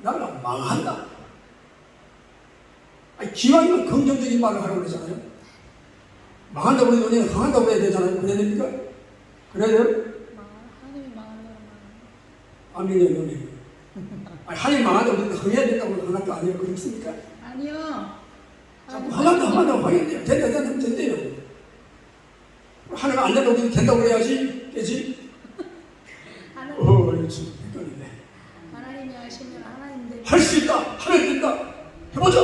나라가 망한다. 아니, 기왕이면 긍정적인 말을 하라고 그러잖아요. 망한다고 해도 우리는 강한다고 해야 되잖아요. 그래야 됩니까? 그래야 돼요? 하나님이 망하려면 아멘이요, 아멘. 아니, 하나님 망한다고 우리는 흥해야 된다고 하는 거 아니에요? 그렇습니까? 아니요. 자꾸 하나도 확인돼요. 된다 하면 된대요. 하나가 안 된다고 해도 된다고 해야지 되지. 이거 참 헷갈리네. 하나님이 하시면 하나님들 할 수 있다. 하면 된다. 해보자.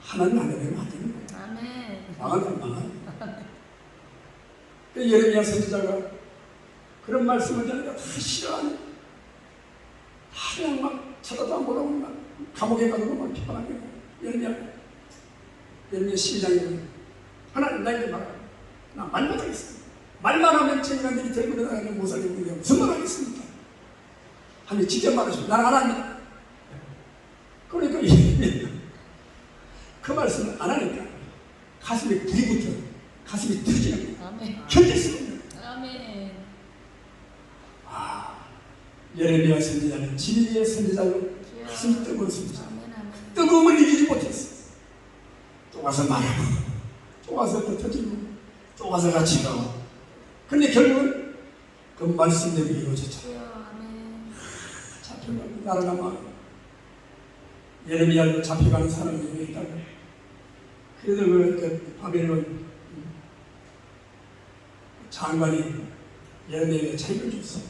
하나님 안 되면 안 되는 거야. 아멘. 망한다. 예레미야 선지자가 그런 말씀을 전하니까 다 싫어하네. 다 그냥 막 쳐다도 안 보라고 막 감옥에 가두고 막 비판하는 거야. 예레미야 12장에 하나님 나에게 말하라. 나 말 못하겠어. 말만 하면 쟁반들이 들고 일어나는 못 살리고 있는데 무슨 말 하겠습니까? 하나님 직접 말하시고 나는 안 합니다. 그러니까 그 말씀을 안 하니까 가슴에 불이 붙어 가슴이 터지는 거야. 아멘. 견딜 수가 없는 거야. 아멘. 예레미야 선지자는 진리의 선지자로 가슴이 뜨거운 선지자. 아멘. 아멘. 뜨거움을 이기지 못했어. 또 와서 말하고 또 와서 또 터지고 또 와서 같이 가고 근데 결국은 그 말씀대로 이루어졌죠. 주여. 아멘. 잡혀가고 나라가 막 예레미야로 잡혀가는 사람들이 있다고. 그래도 그 바벨론 장관이 예레미야에게 차익을 줬어.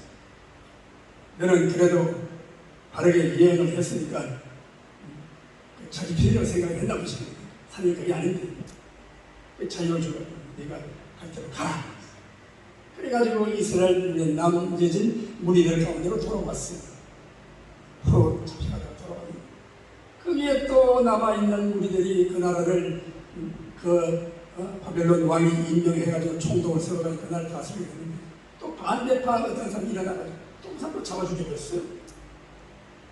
너는 그래도 바르게 예언을 했으니까 자기 필요를 생각했나 보지. 사실 그게 아닌데 자유를 주고 네가 갈 대로 가라. 그래가지고 이스라엘 남겨진 무리들 가운데로 돌아왔어. 잡혀가다가 돌아왔네. 거기에 또 남아있는 무리들이 그 나라를 바벨론 왕이 임명해가지고 총독을 세워가지고 그 나라를 다스리게 되는데 또 반대파 어떤 사람이 일어나가지고 또 그 사람도 잡아 죽여버렸어요.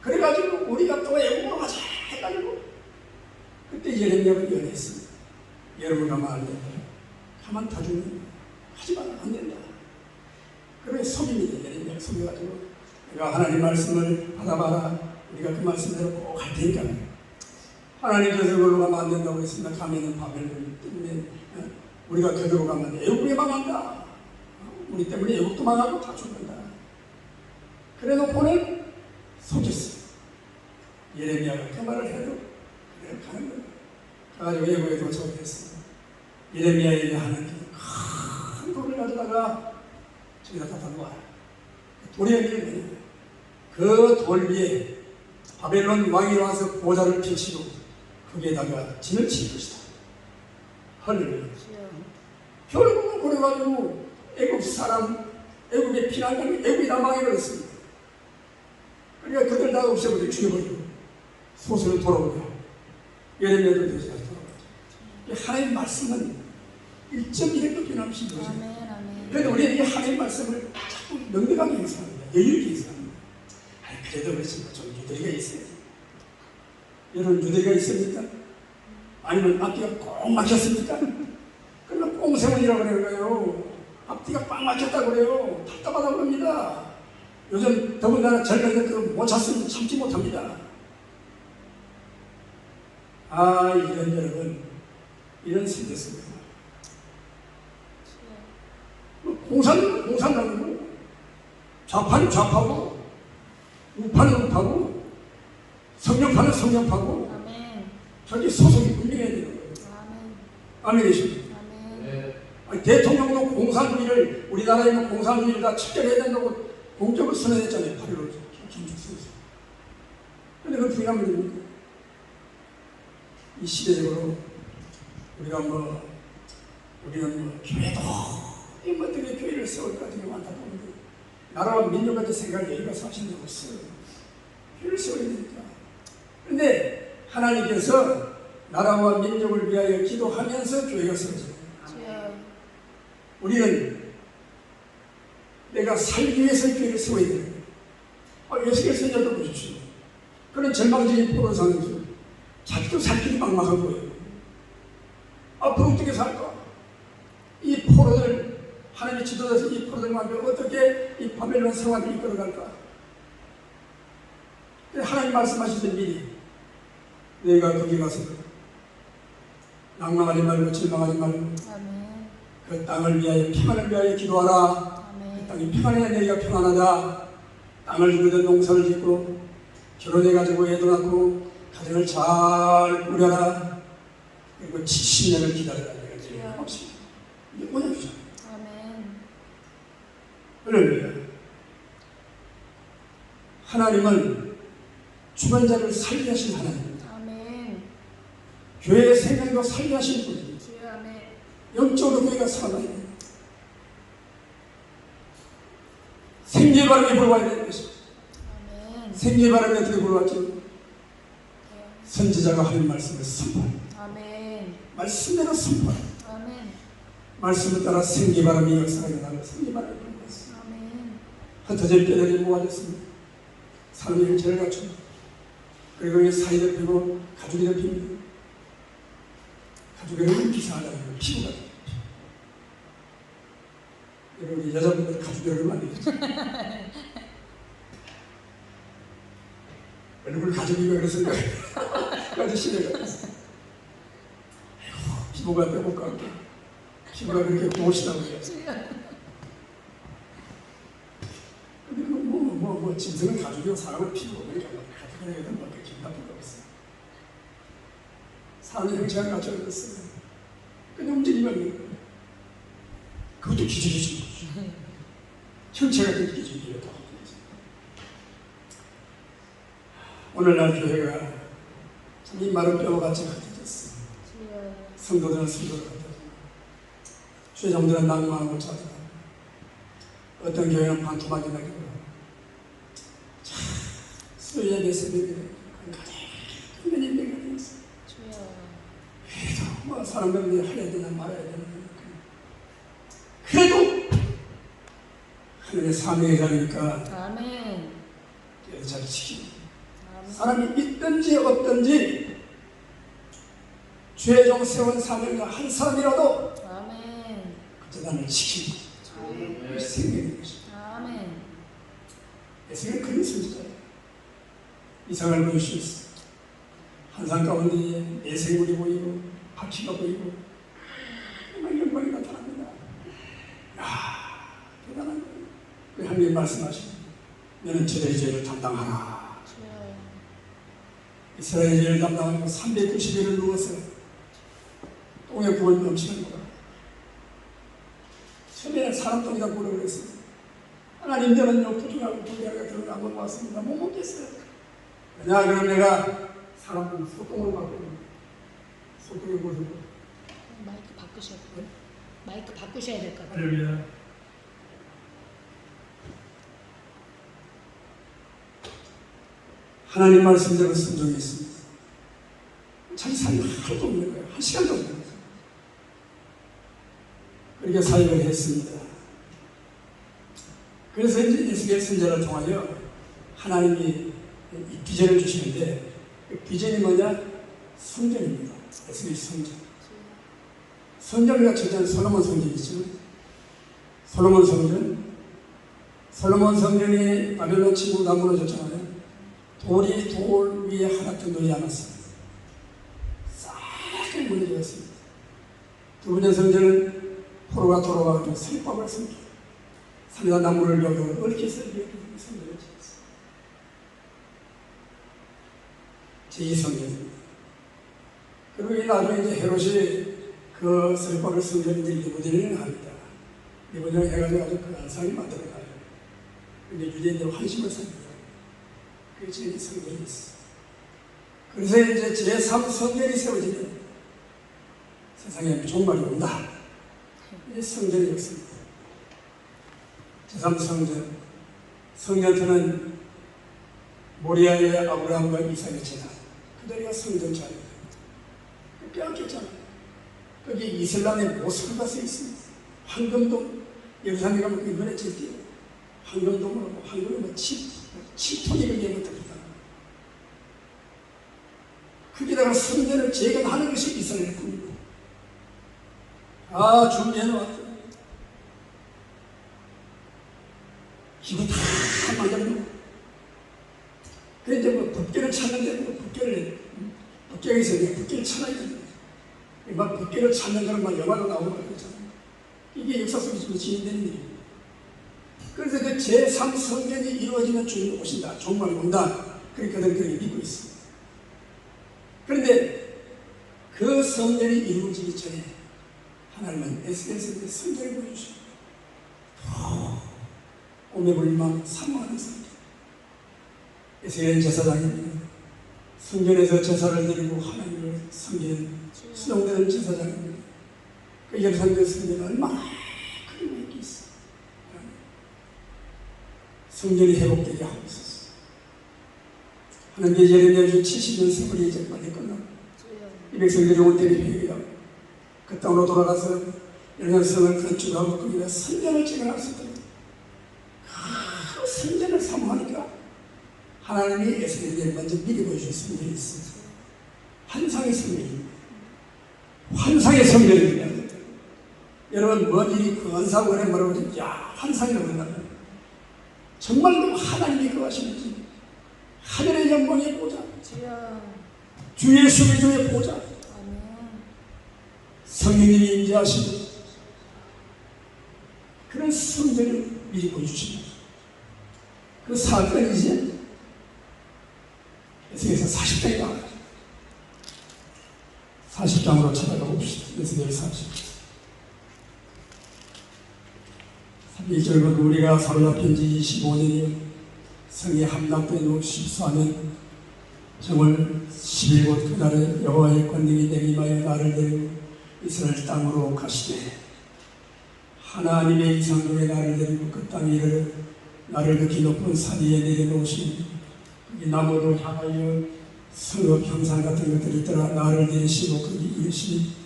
그래가지고 우리가 또 애국으로 가자 해가지고 그때 예레미야가 연했습니다. 여러분 가만 안 된다. 가만 다 죽는 하지 마라. 안 된다. 그래 속입니다. 예레미야를 속여가지고 내가 하나님 말씀을 받아봐라. 우리가 그 말씀대로 꼭 할 테니까. 하나님께서 그걸로 가면 안 된다고 했습니다. 가면은 바벨론 때문에 우리가 그대로 가면 애국이 망한다. 우리 때문에 애국도 망하고 다 죽는다. 그래놓고는 속였어요. 예레미야가 그 말을 해도 그대로 가는 거예요. 그래가지고 애국에 도착을 했습니다. 예레미야에게 하나님께서 큰 돌을 가져다가 저기다 갖다 놓아라. 돌이 뭐냐? 그 돌 위에 바벨론 왕이 와서 보좌를 펼치고 거기에다가 진을 칠 것이다. 할렐루야. 결국은 그래가지고 애국 사람, 애국에 피난가면 애국이 다 망해버렸습니다. 그러니까 그들 다 없애버리고 죽여버리고 소설을 돌아오고 예레미야도 다시 돌아오죠. 하나님의 말씀은 1.1도 변함없이 이루어져요. 그런데 우리는 이 하나님의 말씀을 자꾸 넉넉하게 해석합니다. 여유있게 해석합니다. 그래도 그렇지 좀 유대리가 있어야지. 여러분 유대리가 있습니까? 아니면 앞뒤가 꼭 막혔습니까? 그러면 꽁세문이라고 그러는 거예요. 앞뒤가 꽉 막혔다고 그래요. 답답하다고 합니다. 요즘 더군다나 젊은이들 못 찾으면 참지 못합니다. 이런 여러분 이런 세대입니다. 공산당은 뭐 좌파는 좌파고 우파는 우파고 성령파는 성령파고 저기 소속이 분명해야 되는 거예요. 아멘이십니까? 대통령도 공산주의를 우리나라에 있는 공산주의를 다 척결해야 된다고 공적으로 선언했잖아요. 8.15 김죽수에서. 그런데 그걸 부인하면 됩니까? 이 시대적으로 우리는 교회도 어떻게 교회를 세울까 되게 안타까운데 나라와 민족 같은 생각을 여기가 사실 없어요. 교회를 세워야 되니까. 그런데 하나님께서 나라와 민족을 위하여 기도하면서 교회가 세워져요. 우리는 내가 살기 위해서 교회를 세워야 돼요. 예수께서 생각해 보십시오. 그런 절망적인 포로 사는 줄 자기도 살 길이 막막한 거예요. 앞으로 어떻게 살까? 이 포로들 하나님이 지도자서 이 포로들과 함께 어떻게 이 바벨론 생활을 이끌어갈까? 하나님 말씀하시던 미리 내가 거기 가서 낭망하지 말고 절망하지 말고 그 땅을 위하여 평안을 위하여 기도하라. 그 땅이 평안해야 너희가 평안하다. 땅을 주거든 농사를 짓고 결혼해가지고 애도 낳고 가정을 잘 꾸려라. 그리고 70년을 기다려라. 내가 이제 없이 이게 언약이죠. 아멘. 할렐루야. 하나님은 죽은 자를 살게 하신 하나님입니다. 아멘. 교회의 생명도 살게 하신 분입니다. 주여 아멘. 영적으로 교회가 살아야 됩니다. 생기의 바람이 불어와야 되는 것입니다. 아멘. 생기의 바람이 어떻게 불어왔죠? 선지자가 하는 말씀을 선포합니다. 아멘. 말씀대로 선포합니다. 아멘. 말씀을 따라 생기의 바람이 역사가 일어나고 생기의 바람이 불어왔습니다. 아멘. 흩어질 뼈들이 모아졌습니다. 사람이 형체를 갖춥니다. 그리고 이 사이를 펴고 가죽이 덮입니다. 가죽에는 기사하다는 피부가 됩니다. 여러분 여자분들 가죽을 만들겠죠. 얼굴 가죽이가 그랬을까? 까지 시대가 됐어. 피부가 빼고 깎고 피부가 그렇게 고우시다고 해요. 근데 짐승은 가죽이고 사람은 피부 그러니까 가죽을 해야 되는 밖에 기분 나쁜 거 없어요. 사람의 형체가 갖춰졌어요. 근데 움직이면 그것도 기질이죠. 형체가 된 기질이에요. 오늘날 교회가 참 이 마른 뼈와 같이 흩어졌어요. 성도들은 성도를 흩어지고 죄종들은 낭망하고 짜증하고 어떤 교회는 반토막이 나기도 하고 수요일에 예배에 가장 큰 예배가 되었어요. 그래도 뭐 사람들이 해야 되나 말아야 되나 그래도 하늘의 사명의 자리니까 아멘. 잘 지킵니다. 아멘. 사람이 있든지 없든지 죄종 세운 사명자 한 사람이라도 아멘. 그 재단을 지킵니다. 아멘. 그것이 생명인 것입니다. 아멘. 예수님은 그런 선지자예요. 이상을 보여주셨어요. 한산 가운데 내생물이 보이고 바퀴가 보이고 정말 영광이 나타납니다. 야 대단한 거예요. 그 하나님 말씀하시고 너는 저들의 죄를 담당하라. 주여. 이스라엘의 죄를 담당하고 390일을 누워서 똥에 부은 넘치는 거라. 처음에는 사람 똥이다 보라 그랬어요. 하나님들은요 부족하고 부족하게 들어가고 왔습니다. 못 먹겠어요. 그냥 그럼 내가 사람 소똥으로 바꾸고 소똥에 보여서 마이크 바꾸셔야 돼요. 마이크 바꾸셔야 될 것 같아요. 할렐루야. 하나님 말씀대로 순종했습니다. 자기 삶이 하나도 없는 거예요. 한 시간도 없는 거예요. 그렇게 사역을 했습니다. 그래서 이제 예수의 선자를 통하여 하나님이 이 비전을 주시는데 그 비전이 뭐냐? 성전입니다. 예수의 성전. 성전을 갖춘 솔로몬 성전이죠. 솔로몬 성전이 바벨론 침공으로 무너졌잖아요. 돌이 돌 위에 하나 정도 않았습니다. 싹 무너졌습니다. 두 번째 성전은 포로가 돌아와서 설법을 섬기고 산에다 나무를 여겨 얽혀서 이렇게 성전을 지었어요. 제2성전입니다. 그리고 이 나중에 이제 헤롯이 그 설법을 성전을 리모델링을 합니다. 리모델링 해가지고 아주 그 상이 만들어가요. 근데 유대인들 환심을 삽니다. 그게 제2성전이 있어요. 그래서 이제 제3성전이 세워지면 세상에 종말이 온다. 이게 성전의 역사입니다. 제3성전. 성전터는 모리아의 아브라함과 이삭의 제단. 그들이 성전 자리입니다. 빼앗겼잖아요. 거기 이슬람의 모스크가 서 있습니다. 황금동, 예루살렘에 가면 이번에 절대요. 황금동으로, 황금은 뭐 7톤이 그게부터 있다. 거기다가 성전을 재건하는 것이 이스라엘 뿐입니다. 아, 준비해놓았다. 기부 다 만들어놓고. 그런데 뭐 법계를 찾는데 뭐 법계가 있어요. 법계를 찾아야 됩니다. 막 법계를 찾는 거는 막 영화도 나오고 그러잖아요. 이게 역사 속에서 진행되는 일입니다. 그래서 그 제3성전이 이루어지면 주님이 오신다. 종말이 온다. 그렇게 그들이 믿고 있습니다. 그런데 그 성전이 이루어지기 전에 하나님은 에스겔서에 성전을 보여주십니다. 오매불망 사모하는 성전. 에스겔은 제사장입니다. 성전에서 제사를 드리고 하나님을 섬기는 수용되는 제사장입니다. 그 예루살렘 성전은 얼마나 큰 의미가 있어요. 성전이 회복되게 하고 있었어요. 하나님께 예레미야 주 70년 세월이 이제 빨리 끝나고 이 백성들이 올 때는 회개하고 그 땅으로 돌아가서 예루살렘을 건축하고 거기다 성전을 찍어놨을 때 그 성전을 사모하니까 하나님이 에스겔에게 먼저 미리 보여준 성전이 있습니다. 환상의 성전입니다. 환상의 성전입니다. 여러분 뭔 일이 건사고 그래 뭐라고 하지? 야 환상이라고 한다. 정말로 하나님이 거하시는지 하늘의 영광의 보좌 주 예수 그리스도의 보좌 성령님이 임재하시는 그런 성전을 미리 보여주십니다. 그 사건이 이제 에스겔서 40장에 나와요. 40장으로 찾아가 봅시다. 에스겔 40. 1절부터 우리가 사로잡힌 지 25년이요 성에 함락된 후 14년 정월 11일 그날에 여호와의 권능이 내게 임하여 나를 데리고 이스라엘 땅으로 가시되 하나님의 이상 중에 나를 데리고 그 땅에 이르러 나를 극히 높은 산 위에 내려놓으시니 거기 나무도 향하여 성읍 형상 같은 것들이 있더라. 나를 내리시고 거기 이르시니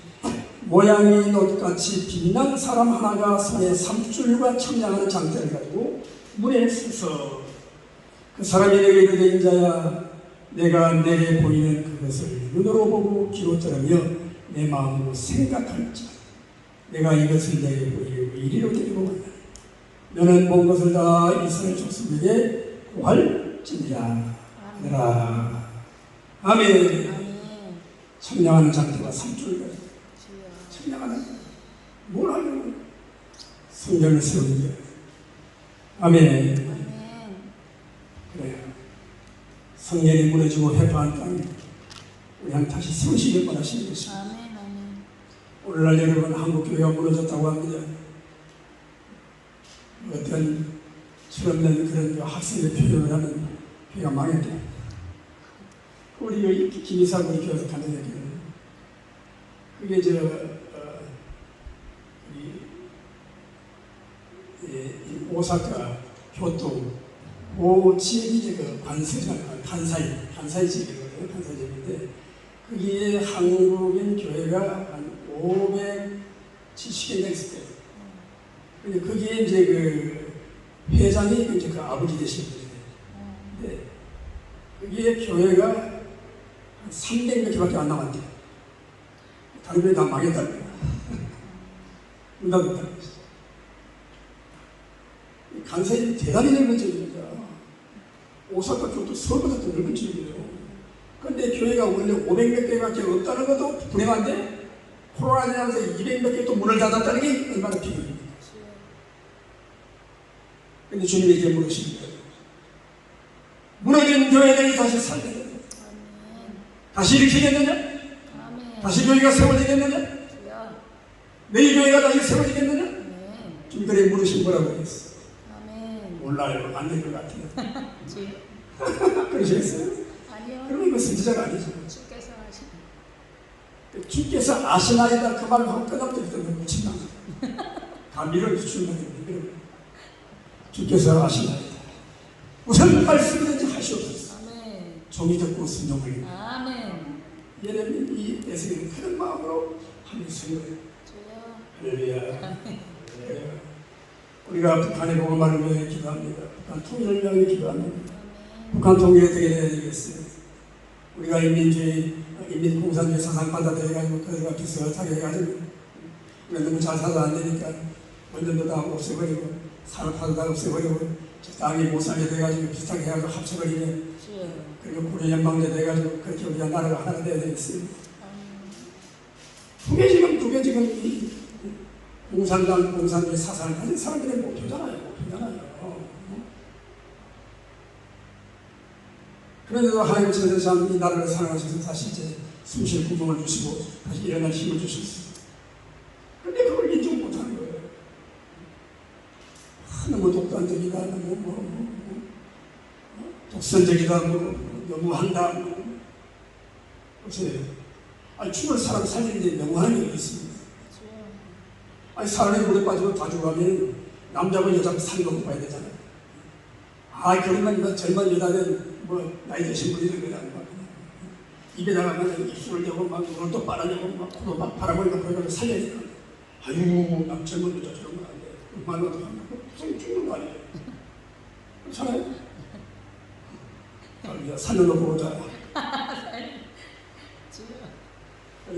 모양이 놋같이 빛난 사람 하나가 손에 삼줄과 청량하는 장대를 가지고 물에 서서 그 사람이 내게 이르되 인자야 내가 내게 보이는 그것을 눈으로 보고 귀로 들으며 내 마음으로 생각할지라 내가 이것을 내게 보이려고 이리로 데리고 왔다. 너는 본 것을 다 이스라엘 족속에게 고할지니라 하더라. 아멘. 청량하는 장대가 삼줄 가지고 청량하는 뭘 하려고 성전을 세우는 거예요. 아멘. 그래요. 성전이 무너지고 회파한 땅에 우리 한 다시 세우시길 바라시는 것입니다. 오늘날 여러분 한국교회가 무너졌다고 합니다. 어떤 철없는 그런 학생의 표현을 하면 교회가 망했다. 우리 김이사 우리 교회에서 가는 얘기는 그게 오사카, 교토, 그 지역이 이제 그 간사이 지역이거든요. 간사이 지역인데 거기에 한국인 교회가 한 570개 있을 때. 근데 거기에 이제 그 회장이 이제 그 아버지 되신 분인데, 거기에 교회가 한 300몇 개밖에 안 남았대요. 다른 교회 다 망했다는 거예요. 문 닫았다는 거죠. 간사이 대단히 넓은 지역입니다. 오사카 교토 서울보다 더 넓은 지역이에요. 그런데 교회가 원래 500몇 개밖에 없다는 것도 불행한데 코로나 지나서 200몇 개 또 문을 닫았다는 게 얼마나 비극입니까? 그런데 주님이 이렇게 물으십니다. 무너진 교회들이 다시 살겠느냐? 다시 일으키겠느냐? 다시 교회가 세워지겠느냐? 내일 교회가 다시 세워지겠느냐? 주님 그래 물으신 거라고 했어. 몰라요. 안 될 것 같아요. 그러시겠어요? 아니요. 그러면 이거 선지자가 아니죠. 주께서 하시는. 주께서 아시나이다 그 말을 하고 끝나부터 너무 묻힌다. 감미를 주춘다. 주께서 아시나이다. 무슨 말씀이든지 하시옵소서. 아멘. 종이 듣고 순종을. 아멘. 예레미야 이 에스겔은 그런 마음으로 하면서 거예요. 할렐루야. 우리가 북한의 복음화를 위해 기도합니다. 북한 통일을 위해 기도합니다. 북한 통일이 어떻게 되어야 되겠어요? 우리가 인민공산주의 사상 받아들여가지고 그들과 비슷하게 해가지고 우리가 너무 잘 살아도 안 되니까 원전도 다 없애버리고 산업화도 다 없애버리고 적당히 못 살게 돼가지고 비슷하게 해가지고 합쳐버리면 그리고 고려 연방제 돼가지고 그렇게 우리가 나라가 하나가 되어야 되겠어요. 그게 지금 이 공산당, 공산주의 사상을 가진 사람들의 목표잖아요. 그런데도 하나님께서 참 이 나라를 사랑하셔서 다시 이제 숨쉴 구멍을 주시고 다시 일어날 힘을 주셨어요. 근데 그걸 인정 못하는 거예요. 너무 독단적이다, 너무 독선적이다, 너무한다. 보세요. 아니, 죽을 사람 살리는데 너무하는 게 있습니다. 아니, 사람이 물에 빠지고 다 죽어가면 남자고 여자고 사는 거 못 봐야 되잖아요. 아, 그러면 젊은 여자는 나이 드신 분들이 그냥 막 입에다가 막 입술을 대고 막 눈을 또 빨아내고 막 코도 막 바라보니까 그걸 살려야 되나. 아유, 남 젊은 여자 저런 건 안 돼. 말로도 안 하고 죽는 거 아니에요. 그렇잖아요. 우리가 살려 놓고 보자.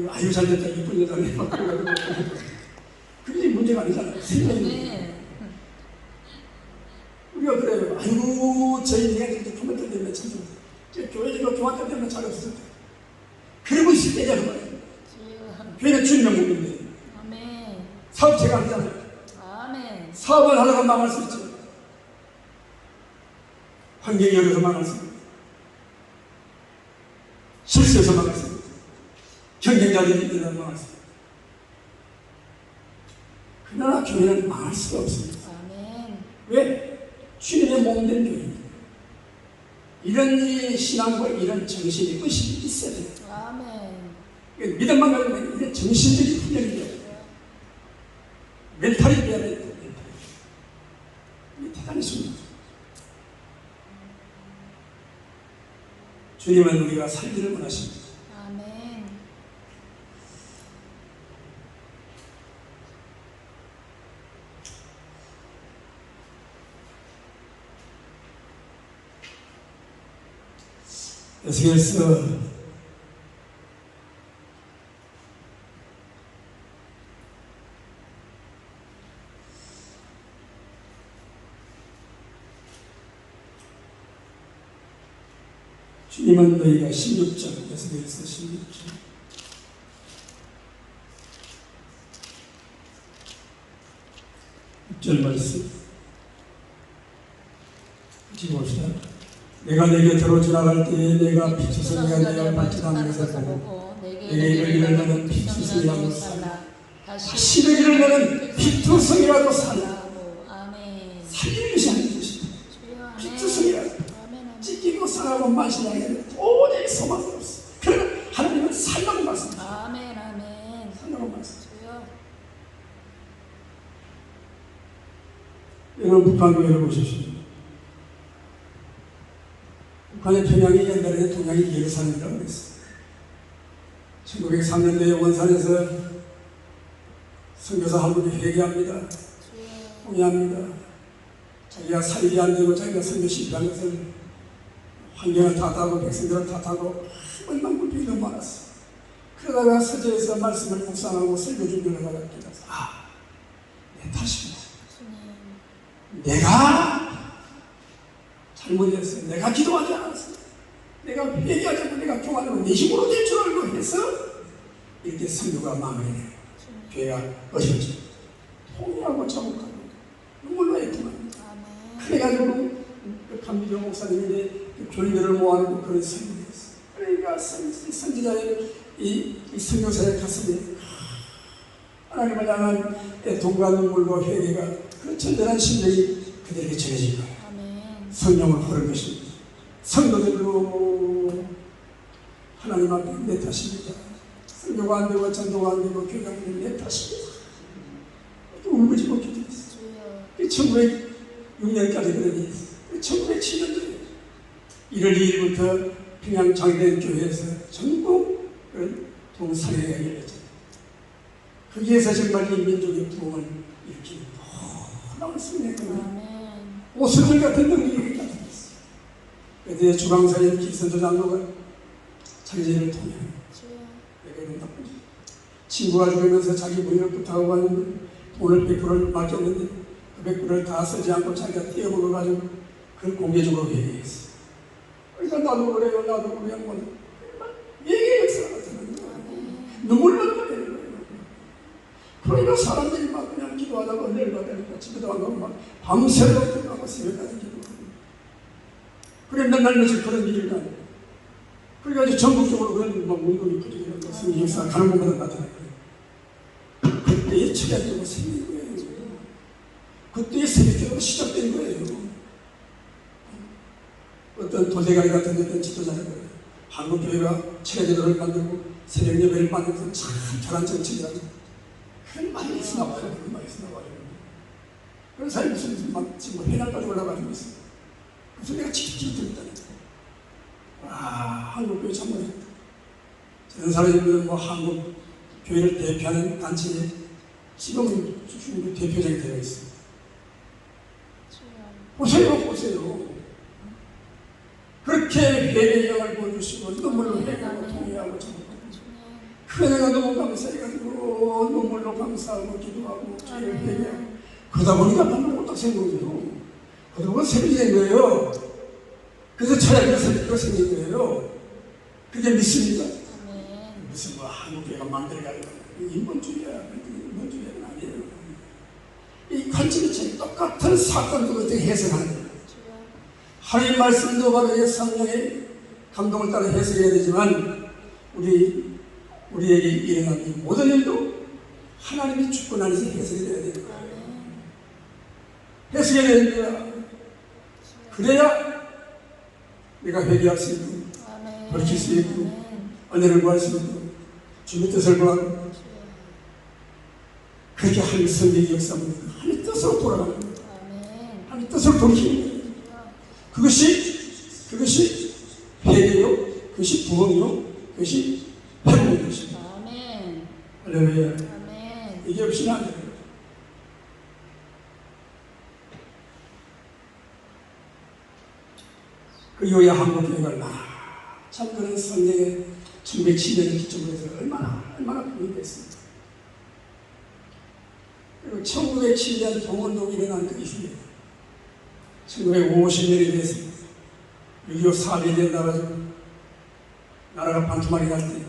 아유, 잘 됐다. 이쁜 여자네. 막 그래가지고. 그게 문제가 아니잖아요. 생명이. 우리가 그래요. 아이고, 저희 내가 교만들 때문에 참 교회가 교만들 때문에 잘 없을 때. 그러고 있을 때냐, 그 말이에요. 교회는 주님의 몸인데. 사업체가 아니잖아요. 사업을 하다가 망할 수 있죠. 환경이 어려서 망할 수 있고, 실수해서 망할 수 있고, 경쟁자들이 일어나서 망할 수 있고. 그러나 교회는 망할 수가 없습니다. 왜? 주님의 몸된 교회입니다. 이런 신앙과 이런 정신이 의식이 있어야 돼요. 믿음만 가지고 이런 정신적인 훈련이 돼야 돼요. 멘탈이 돼야 돼요. 이게 대단히 중요해요. 주님은 우리가 살기를 원하십니다. 에스겔서 2만 너희가 16장, 에스겔서 16장. 절 말씀. 같이 봅시다. 내가 내게 들어 지나갈 때에 내가 피투성이가 되어 발전하는 것을 보고 내게 이르기를 너는 피투성이라도 살라. 다시 이르기를 너는 피투성이라도 살라. 살리는 것이 아닌 것이다. 피투성이라도 찢기고 상하고 마시는 게 도저히 소망이 없어. 그러나 하나님은 살라고 말씀하십니다. 살라고 말씀하십니다. 여러분 북한 교회를 보십시오. 북한의 평양이 옛날에 동양이 예루살렘이라고 그랬어요. 1903년도에 원산에서 선교사 한 분이 회개합니다. 동의합니다. 자기가 살이 안 되고 자기가 선교 실패한 것을 환경을 탓하고 백성들을 탓하고 얼마나 불평이 너무 많았어. 그러다가 서재에서 말씀을 묵상하고 설교 준비를 하다가 깨달아서 내 탓이구나. 내가 잘못했어. 내가 기도하지 않았어. 내가 회개하지 않고 내가 교만하고 내 힘으로 될 줄 알고 해서 이렇게 선교가 마무리돼요. 교회가 어려워져. 통일하고 자복하고 눈물로 했구만. 그래가지고 감리교 목사님인데 교인들을 모아놓고 그런 설교를 했어. 그러니까 선지자의 이 선교사의 가슴에 하나님을 향한 동과 눈물과 회개가 그 전대한 심령이 그들에게 전해진 거예요. 성령을 흐른 것입니다. 성도들로 하나님 앞에 내 탓입니다. 선교가 안 되고 전도가 안 되고 교회가 안 되고 내 탓입니다. 울부짖고 기도했어요. 1906년까지 그러니 1907년도에 1월 2일부터 평양 장대현 교회에서 전국 동사회가 열렸잖아요. 거기에서 정말 이 민족의 부흥을 일으키는 놀라운 승리했거든요. 오순절 같은 능력이 나타났어요. 그때 주방사의 기선도 장로가 자기들을 통해 내가 이런 나쁜 친구가 죽으면서 자기 부인을 부탁하고 왔는데 돈을 100%를 맡겼는데 그 100%를 다 쓰지 않고 자기가 떼어먹어가지고 그걸 공개적으로 얘기했어. 그러니까 나도 그래요. 나도 그래요. 얘기의 역사가 나타나는 거예요. 눈물로 되는 거예요. 그러니까 사람들이 막 그냥 기도하다가 은혜를 받으니까 집에도 안 가고 막 밤새도록 들어가고 새벽까지 기도하고 그래 맨날 며칠 그런 일을 가. 그래가지고 전국적으로 그런 막 운동이 그리고 무슨 역사 가는 곳마다 나타나요. 그때의 철학교가 생긴 거예요. 그때의 세력교가 시작된 거예요. 어떤 도대가리 같은 어떤 지도자는 거예요. 한국교회가 체계제도를 만들고 새벽예배를 만들어서 참 잘한 정치라고 그런 말이 있으나 봐요. 그런 말이 있으나 봐요. 그런 사람이 무슨 막 지금 해날까지 올라가지고 있어요. 그래서 내가 직접 들었다는 거예요. 와, 한국교회 참 멋있다. 저런 사람들은 뭐 한국교회를 대표하는 단체에 지금 중국 대표장이 되어 있어요. 보세요, 보세요. 그렇게 회개의 영을 보여주시고 눈물로 회개하고 통회하고 전하고 그 은혜가 너무 감사해가지고 눈물로 감사하고 기도하고 죄를 회개하고 그러다 보니까 눈물로 딱 생긴 거죠. 그러다 보니까 새벽이 된 거예요. 그래서 차라리 새벽이 생긴 거예요. 그게 믿습니다. 무슨 뭐 한국교회가 만들어가지고 인본주의야. 인본주의는 아니에요. 이 관점이 제일 똑같은 사건도 어떻게 해석하는 거예요. 하나님 말씀도 바로 성령의 감동을 따라 해석해야 되지만 우리에게 일어난 이 모든 일도 하나님의 주권 안에서 해석이 되어야 되는 거예요. 해석해야 되는 거야. 그래야 내가 회개할 수 있고 돌이킬 수 있고 은혜를 구할 수 있고 주님의 뜻을 구하고 그렇게 하나님의 성령의 역사입니다. 하나님의 뜻으로 돌아가는 거예요. 하나님의 뜻으로 돌이키는 거예요. 그것이 회개요, 그것이 부흥이요, 그것이 회복인 것입니다. 할렐루야. 이게 없이는 안 돼요. 그 이후에 한국교회가 얼마나 참 그런 성령의 1907년을 기점으로 해서 얼마나 부흥이 됐습니다. 그리고 1907년 동원동이 일어난 그 이후에 1950년이 됐습니다. 6.25 사업이 일어나가지고 나라가 반토막이 날 때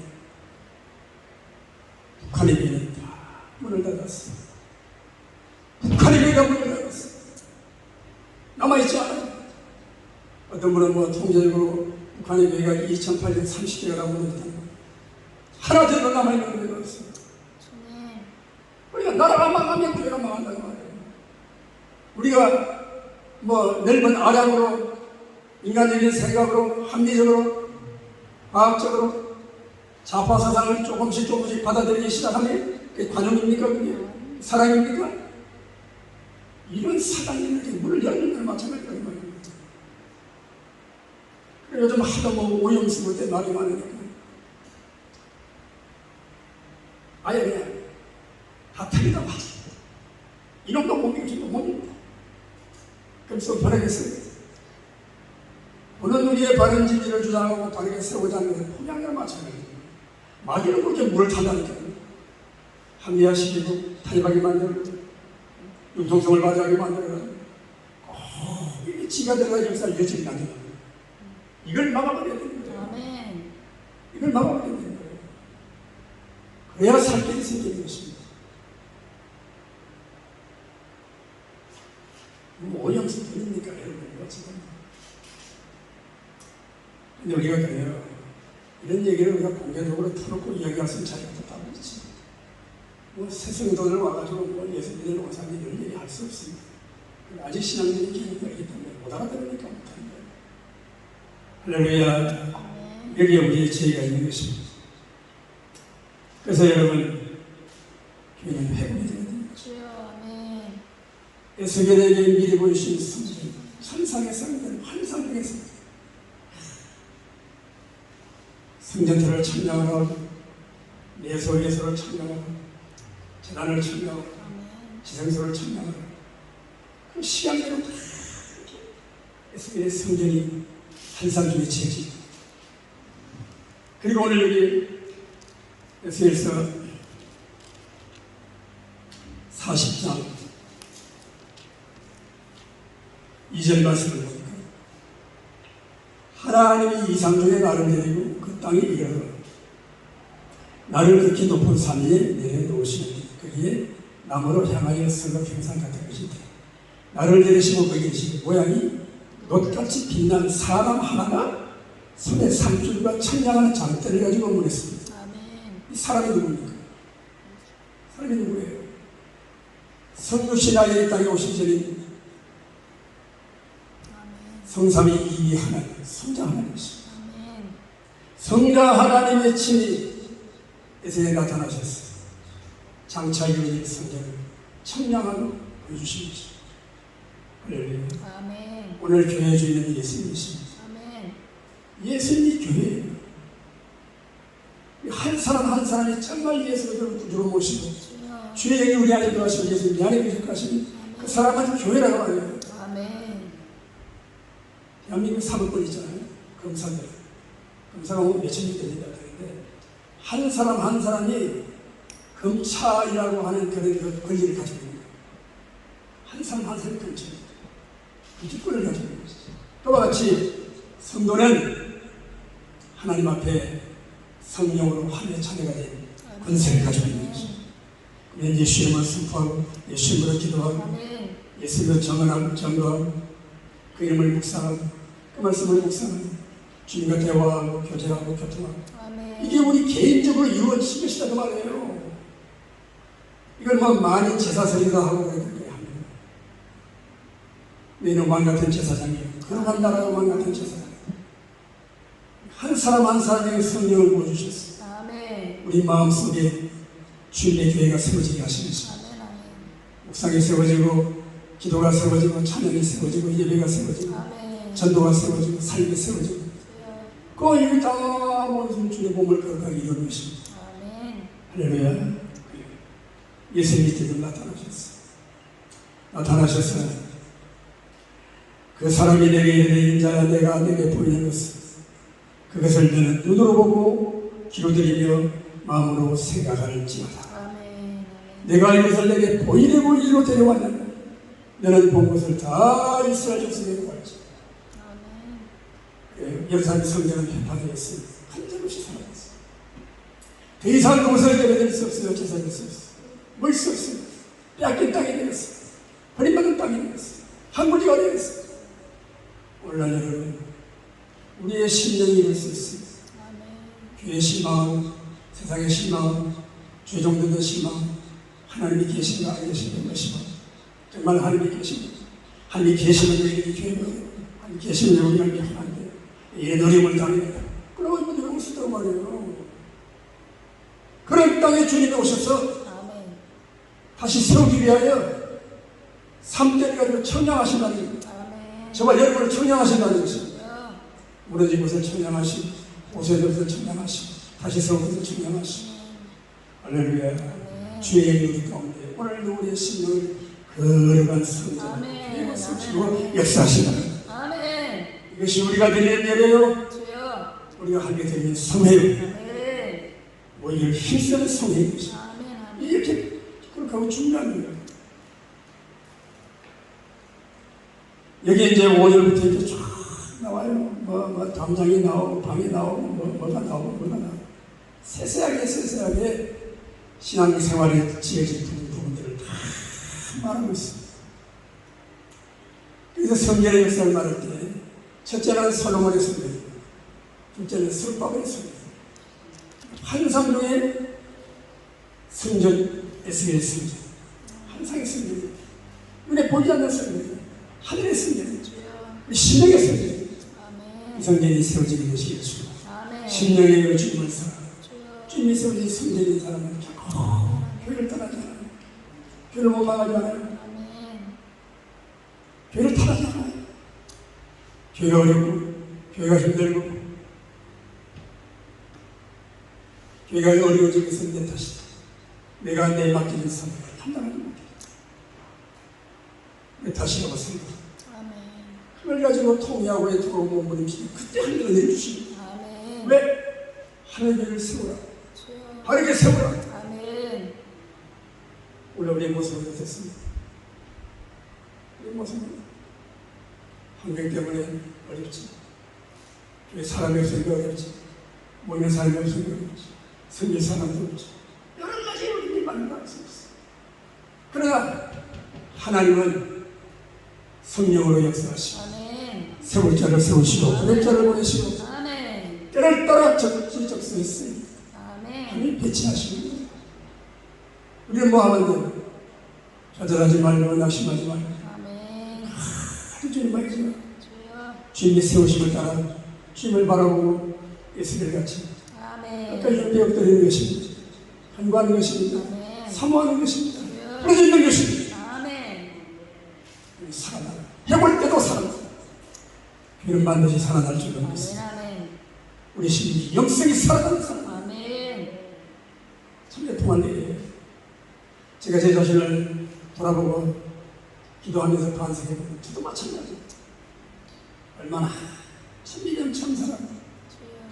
북한의 교회는 다 문을 닫았어요. 북한의 교회가 문을 닫았어요. 남아있지 않아요. 어떤 분은 뭐 통계적으로 북한의 교회가 2008년 30개가 문을 닫는 거예요. 하나 제대로 남아있는 교회가 없어요. 우리가 나라가 망하면 교회가 망한다는 말이에요. 우리가 뭐 넓은 아량으로 인간적인 생각으로 합리적으로 과학적으로 좌파 사상을 조금씩 받아들이기 시작하면 그게 관용입니까? 그게 사랑입니까? 이런 사단이 이렇게 문을 열는 걸 마찬가지다 이 말입니다. 요즘 하도 뭐 오염스러울 때 말이 많으니까 아예 그냥 다 틀리다 봐. 이놈도 못 믿어주고 못 믿다. 그래서 바르겠어요. 오늘 우리의 바른 진리를 주장하고 바르게 세우고자 하는 것은 포장이랑 마찬가지예요. 마귀는 그렇게 물을 탄다니까요. 합리화시키고 타협하게 만들고 융통성을 가져가게 만들고 이게 지가 들어가 역사를 여전히 안 돼요. 이걸 막아버려야 되는 거예요. 이걸 막아버려야 되는 거예요. 그래야 살 길이 생기는 것입니다. 뭐 오염수 뿐입니까 여러분? 지금. 근데 우리가 그래요. 이런 얘기를 우리가 공개적으로 터놓고 이야기할 수 있는 자리가 또 따로 있지. 뭐 새성도들 와가지고 뭐 예수 믿는 원사님 이런 얘기 할 수 없습니다. 아직 신앙적인 개념이 있기 때문에 못 알아들으니까 못하는 거예요. 할렐루야. 여기에 우리의 죄가 있는 것입니다. 그래서 여러분 교회는 회복이 되어야 됩니다. 세계에게 미리 보이신 성전, 천상의 성전, 환상의 성전. 성전들을 청량하고 예소를 청량하고 재단을 청량하고 지성소를 청량하고 그 시간대로 다 에스겔의 성전이 환상 중에 지어집니다. 그리고 오늘 여기 에스겔서 40장 2절 말씀을 보니까 하나님이 이상 중에 나를 내리고 그 땅에 이르러 나를 극히 높은 산 위에 내려놓으시니 거기에 나무로 향하여 서로 평상 같은 것인데 나를 내리시고 거기에 계시고 모양이 롯같이 빛나는 사람 하나가 손에 상줄과 청량한 장대를 가지고 문했습니다. 아멘. 이 사람이 누굽니까? 사람이 누구예요? 성육신하여 이 땅에 오신 전인 성삼위 이위 하나님, 성자 하나님이십니다. 아멘. 성자 하나님의 친히 에서에 나타나셨어요. 장차 이루어질 성전을 청량하고 보여주신 것입니다. 할렐루야. 아멘. 오늘 교회 주인은 예수님이십니다. 아멘. 예수님이 교회예요. 한 사람 한 사람이 정말 예수를 구주로 모시고 주여. 주의 영이 우리 안에 들어가시고 예수님 내 안에 계셔가시니 그 사람은 교회라고 말해요. 아멘. 대한민국 사법권 있잖아요. 검사들. 검사가 오면 몇천 명 됩니다. 그런데 한 사람 한 사람이 검찰이라고 하는 그런 권리를 가지고 있는 거예요. 한 사람 한 사람이 검찰입니다. 검찰권을 가지고 있는 것이죠. 또와 같이 성도는 하나님 앞에 성령으로 하늘의 자녀가 된 권세를 가지고 있는 것입니다. 예수 이름을 선포하고 예수 이름으로 기도하고 아멘. 예수 이름으로 정언하고 전도하고 그 이름을 묵상하고 그 말씀을 묵상하고 주님과 대화하고 교제하고 교통하고 아멘. 이게 우리 개인적으로 이루어진 것이다 그 말이에요. 이걸 뭐 많은 제사설이다 하고 그렇게 합니다. 너희는 왕같은 제사장이에요. 그러한 나라가 왕같은 제사장. 한 사람 한 사람에게 성령을 부어주셨어요. 아멘. 우리 마음속에 주님의 교회가 세워지게 하시면서 아멘. 아멘. 묵상이 세워지고 기도가 세워지고 찬양이 세워지고 예배가 세워지고 아멘. 전도가 세워지고 삶이 세워지고 주여. 그 일이 다 모든 주의 몸을 거룩하게 이루는 것입니다. 아멘. 할렐루야. 예수님이 드디어 나타나셨어요. 그 사람이 내게 이르되 인자야 내가 내게 보이는 것은 그것을 너는 눈으로 보고 귀로 들이며 마음으로 생각할지어다. 아멘. 내가 이것을 내게 보이려고 이리로 데려왔느냐 너는 본 것을 다 이스라엘 족속에게 말지. 아멘. 예루살렘 성전은 폐파되었으니 한적없이 사라졌어요. 더 이상 그것을 내려드릴 수 없어요. 제사드릴 수 없어요. 물 수 없어요. 빼앗긴 땅이 되었어요. 버림받은 땅이 되었어요. 한 무리가 되었어요. 오늘날 여러분 우리의 심령이 이룰 수 있습니다. 아멘. 교회의 신망, 세상의 신망, 죄종들의 신망, 하나님이 계신가 안 계신가 것이고 정말 하나님이 계십니다. 하나님이 계시면 우리에게 교회가 하나님이 계시면 우리가 믿기면 안 돼요. 이런 어려움을 당해요. 그러고 이분들이 올 수 있다고 말이에요. 그런 땅에 주님이 오셔서 아멘. 다시 세우기 위하여 3대를 가지고 청량하신다는 겁니다. 아멘. 정말 여러분을 청량하신다는 것입니다. 주여. 무너진 것을 청량하시고 보수된 것을 청량하시고 다시 세운 것을 청량하시고 할렐루야. 아멘. 주의 영이 우리 가운데 오늘도 우리의 심령을 거룩한 성전을 아멘. 교회가 쓰시고 아멘. 역사하신다는 아멘. 이것이 우리가 드리는 예배요 주여. 우리가 하게 되는 성회요 아멘. 오히려 힘쓰는 성회인 것입니다. 아멘. 아멘. 이렇게 그렇게 중요한 거예요. 여기 이제 5절부터 이렇게 쫙 나와요. 뭐 담장이 나오고 방이 나오고 뭐가 나오고 세세하게 신앙생활에 지어질 부분들을 다 말하고 있습니다. 그래서 성전의 역사를 말할 때 첫째는 솔로몬의 성전, 둘째는 스룹바벨의 성전, 환상 중에 성전, 에스겔의 성전, 환상의 성전, 눈에 보이지 않는 성전, 하늘의 성전, 주여. 신령의 성전. 아멘. 이 성전이 세워지는 것이 예수다. 아멘. 신령의 주님을 사랑. 주여. 주님이 세워진 성전인 사람은 자꾸 교회를 떠나지 않아요. 교회를 못 망하지 않아요. 아멘. 교회를 타나지 않아요. 교회가 어렵고, 교회가 힘들고, 교회가 어려워지고 있어 내 탓이다. 내가 내 맡기는 사람을 판단하지 못해. 내 탓이라고 생각. 아멘. 그걸 가지고 통회하고 애통하고 몸부림치고 그때 하늘을 내주십니다. 아멘. 왜? 하늘을 세우라. 주여. 바르게 세우라. 아멘. 원래 우리의 모습은 어땠습니까? 우리의 모습은 환경 때문에 어렵지. 교회 사람이 없으니까 어렵지. 모이는 사람이 없으니까 어렵지. 성질 사람도 없지. 여러 가지 우리들이 만나갈 수 있어. 그러나 하나님은 성령으로 역사하시고 아멘. 세울 자를 세우시고 보낼 자를 보내시고 아멘. 때를 따라 적시적소했으니 아멘. 하나님 배치하시는 거예요. 우리는 뭐 하면 돼요? 좌절하지 말고 낙심하지 말고 아멘. 하루 종일 말이죠. 주여. 주님의 세우심을 따라 주님을 바라보고 예수를 같이 아멘. 아까 이렇게 엎드리는 것입니다. 간구하는 것입니다. 아멘. 사모하는 것입니다. 주여. 부르짖는 것입니다. 아멘. 살아나라. 해볼 때도 살아나라. 그는 반드시 살아날 줄로 아멘. 믿습니다. 아멘. 우리 심리 영성이 살아나는 사람. 아멘. 참내 통한 일이에요. 제가 제 자신을 돌아보고 기도하면서 반성해보면 저도 마찬가지예요. 얼마나 천미경 천사람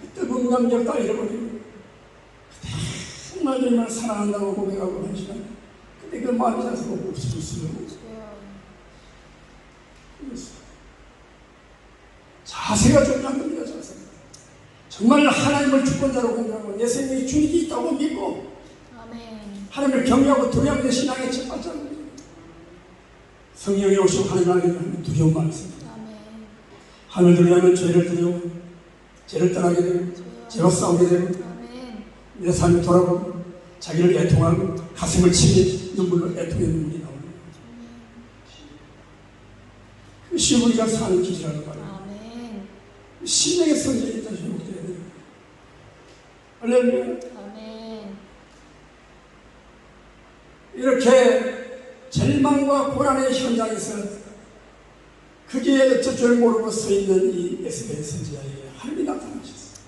그 뜨거운 감격 다 잃어버리고 정말 정말 사랑한다고 고백하고 한 시간 근데 그 마음이 자서 없어졌어요. 자세가 중요한 겁니다. 자세. 정말 하나님을 주권자로 공부하고 내 생명에 주님이 있다고 믿고 아멘. 하나님을 경외하고 두려움의 신앙의 첫 발자국입니다. 성령이 오시고 하나님 하는 두려움만 있습니다. 아멘. 하늘 들려면 죄를 두려워 죄를 떠나게 되고 죄와 싸우게 되고 아멘. 내 삶을 돌아보고 자기를 애통하고 가슴을 치며 눈물로 애통의 눈물이 나오는 거예요. 그것이 우리가 사는 길이라는 말이에요. 아멘. 신령의 성질이 다시 회복돼야 돼요. 할렐루야. 아멘. 이렇게 절망과 고난의 현장에서 그게 어쩔 줄 모르고 서 있는 이 에스겔 선지자에게 하늘이 나타나셨어요.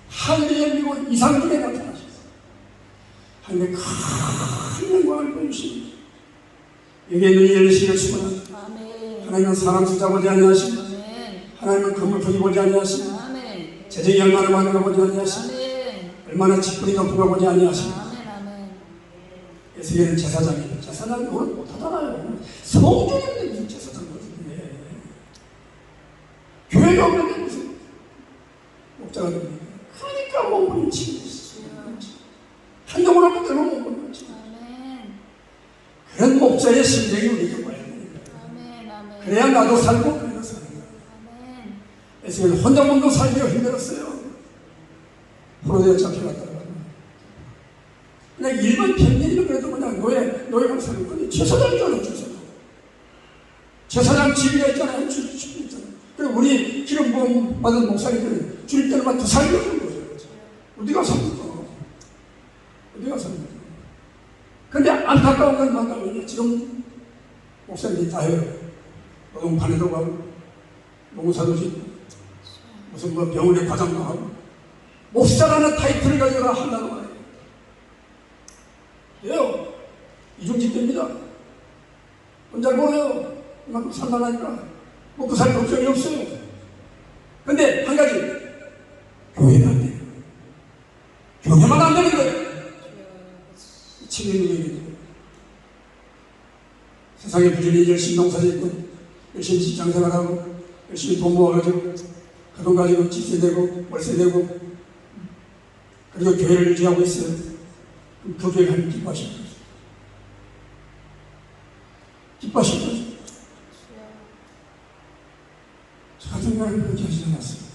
하늘이 열리고 이상중에 나타나셨어요. 하늘의 큰 영광을 보여주십니다. 여기에 눈이 열리시는 시간 아멘. 하나님은 사람 숫자 보지 아니하시고 아멘. 하나님은 건물 크기 보지 아니하시고 아멘. 재정이 얼마나 많은 거 보지 아니하시고 아멘. 얼마나 직분이 높은 거 보지 아니하시고 아멘. 아멘. 에스겔은 제사장이에요. 제사장이 오늘 못하잖아요. 성전인데 무슨 제사장거든요. 교회가 없는데 무슨 목자가 됩니까? 그러니까 몸부림 치고 있어요. 한동안 한번 들어 몸부림 치고 아멘. 그런 목자의 심정이 우리에게 와야 됩니다. 아멘. 아멘. 그래야 나도 살고 그래도 사는 거예요. 아멘. 에스겔은 혼자 몸도 살기가 힘들었어요. 포로되어 잡혀갔다가 그냥 일반 평민이면 그래도 그냥 노예만 사는 건데 제사장이잖아요. 제사장 집이가 있잖아요. 집이 있잖아요. 그리고 우리 기름 부음 받은 목사님들은 주일 때만 2살 먹는 거예요. 어디가 삽니까? 어디가 삽니까? 근데 안타까운 건 뭐냐면 지금 목사님이 다 해요. 노동판에도 가고 농사도 짓고 무슨 뭐 병원에 과장도 하고 목사라는 타이틀을 가지고 한다는 말이에요. 왜요? 이중직대입니다. 혼자 모여요. 이만큼 산만하니까 먹고 살 걱정이 없어요. 근데 한 가지 교회는 안 돼요. 교회만 안 되는 거예요. 친구들이 세상에 부지런히 열심히 농사짓고 열심히 직장생활하고 열심히 돈 모아가지고 그 돈 가지고 집세되고 월세되고 그리고 교회를 유지하고 있어요. 그럼 그 교회 가면 기뻐하실 거예요. 기뻐하실 거예요. 저 같은 경우는 그렇게 하지 않았어요.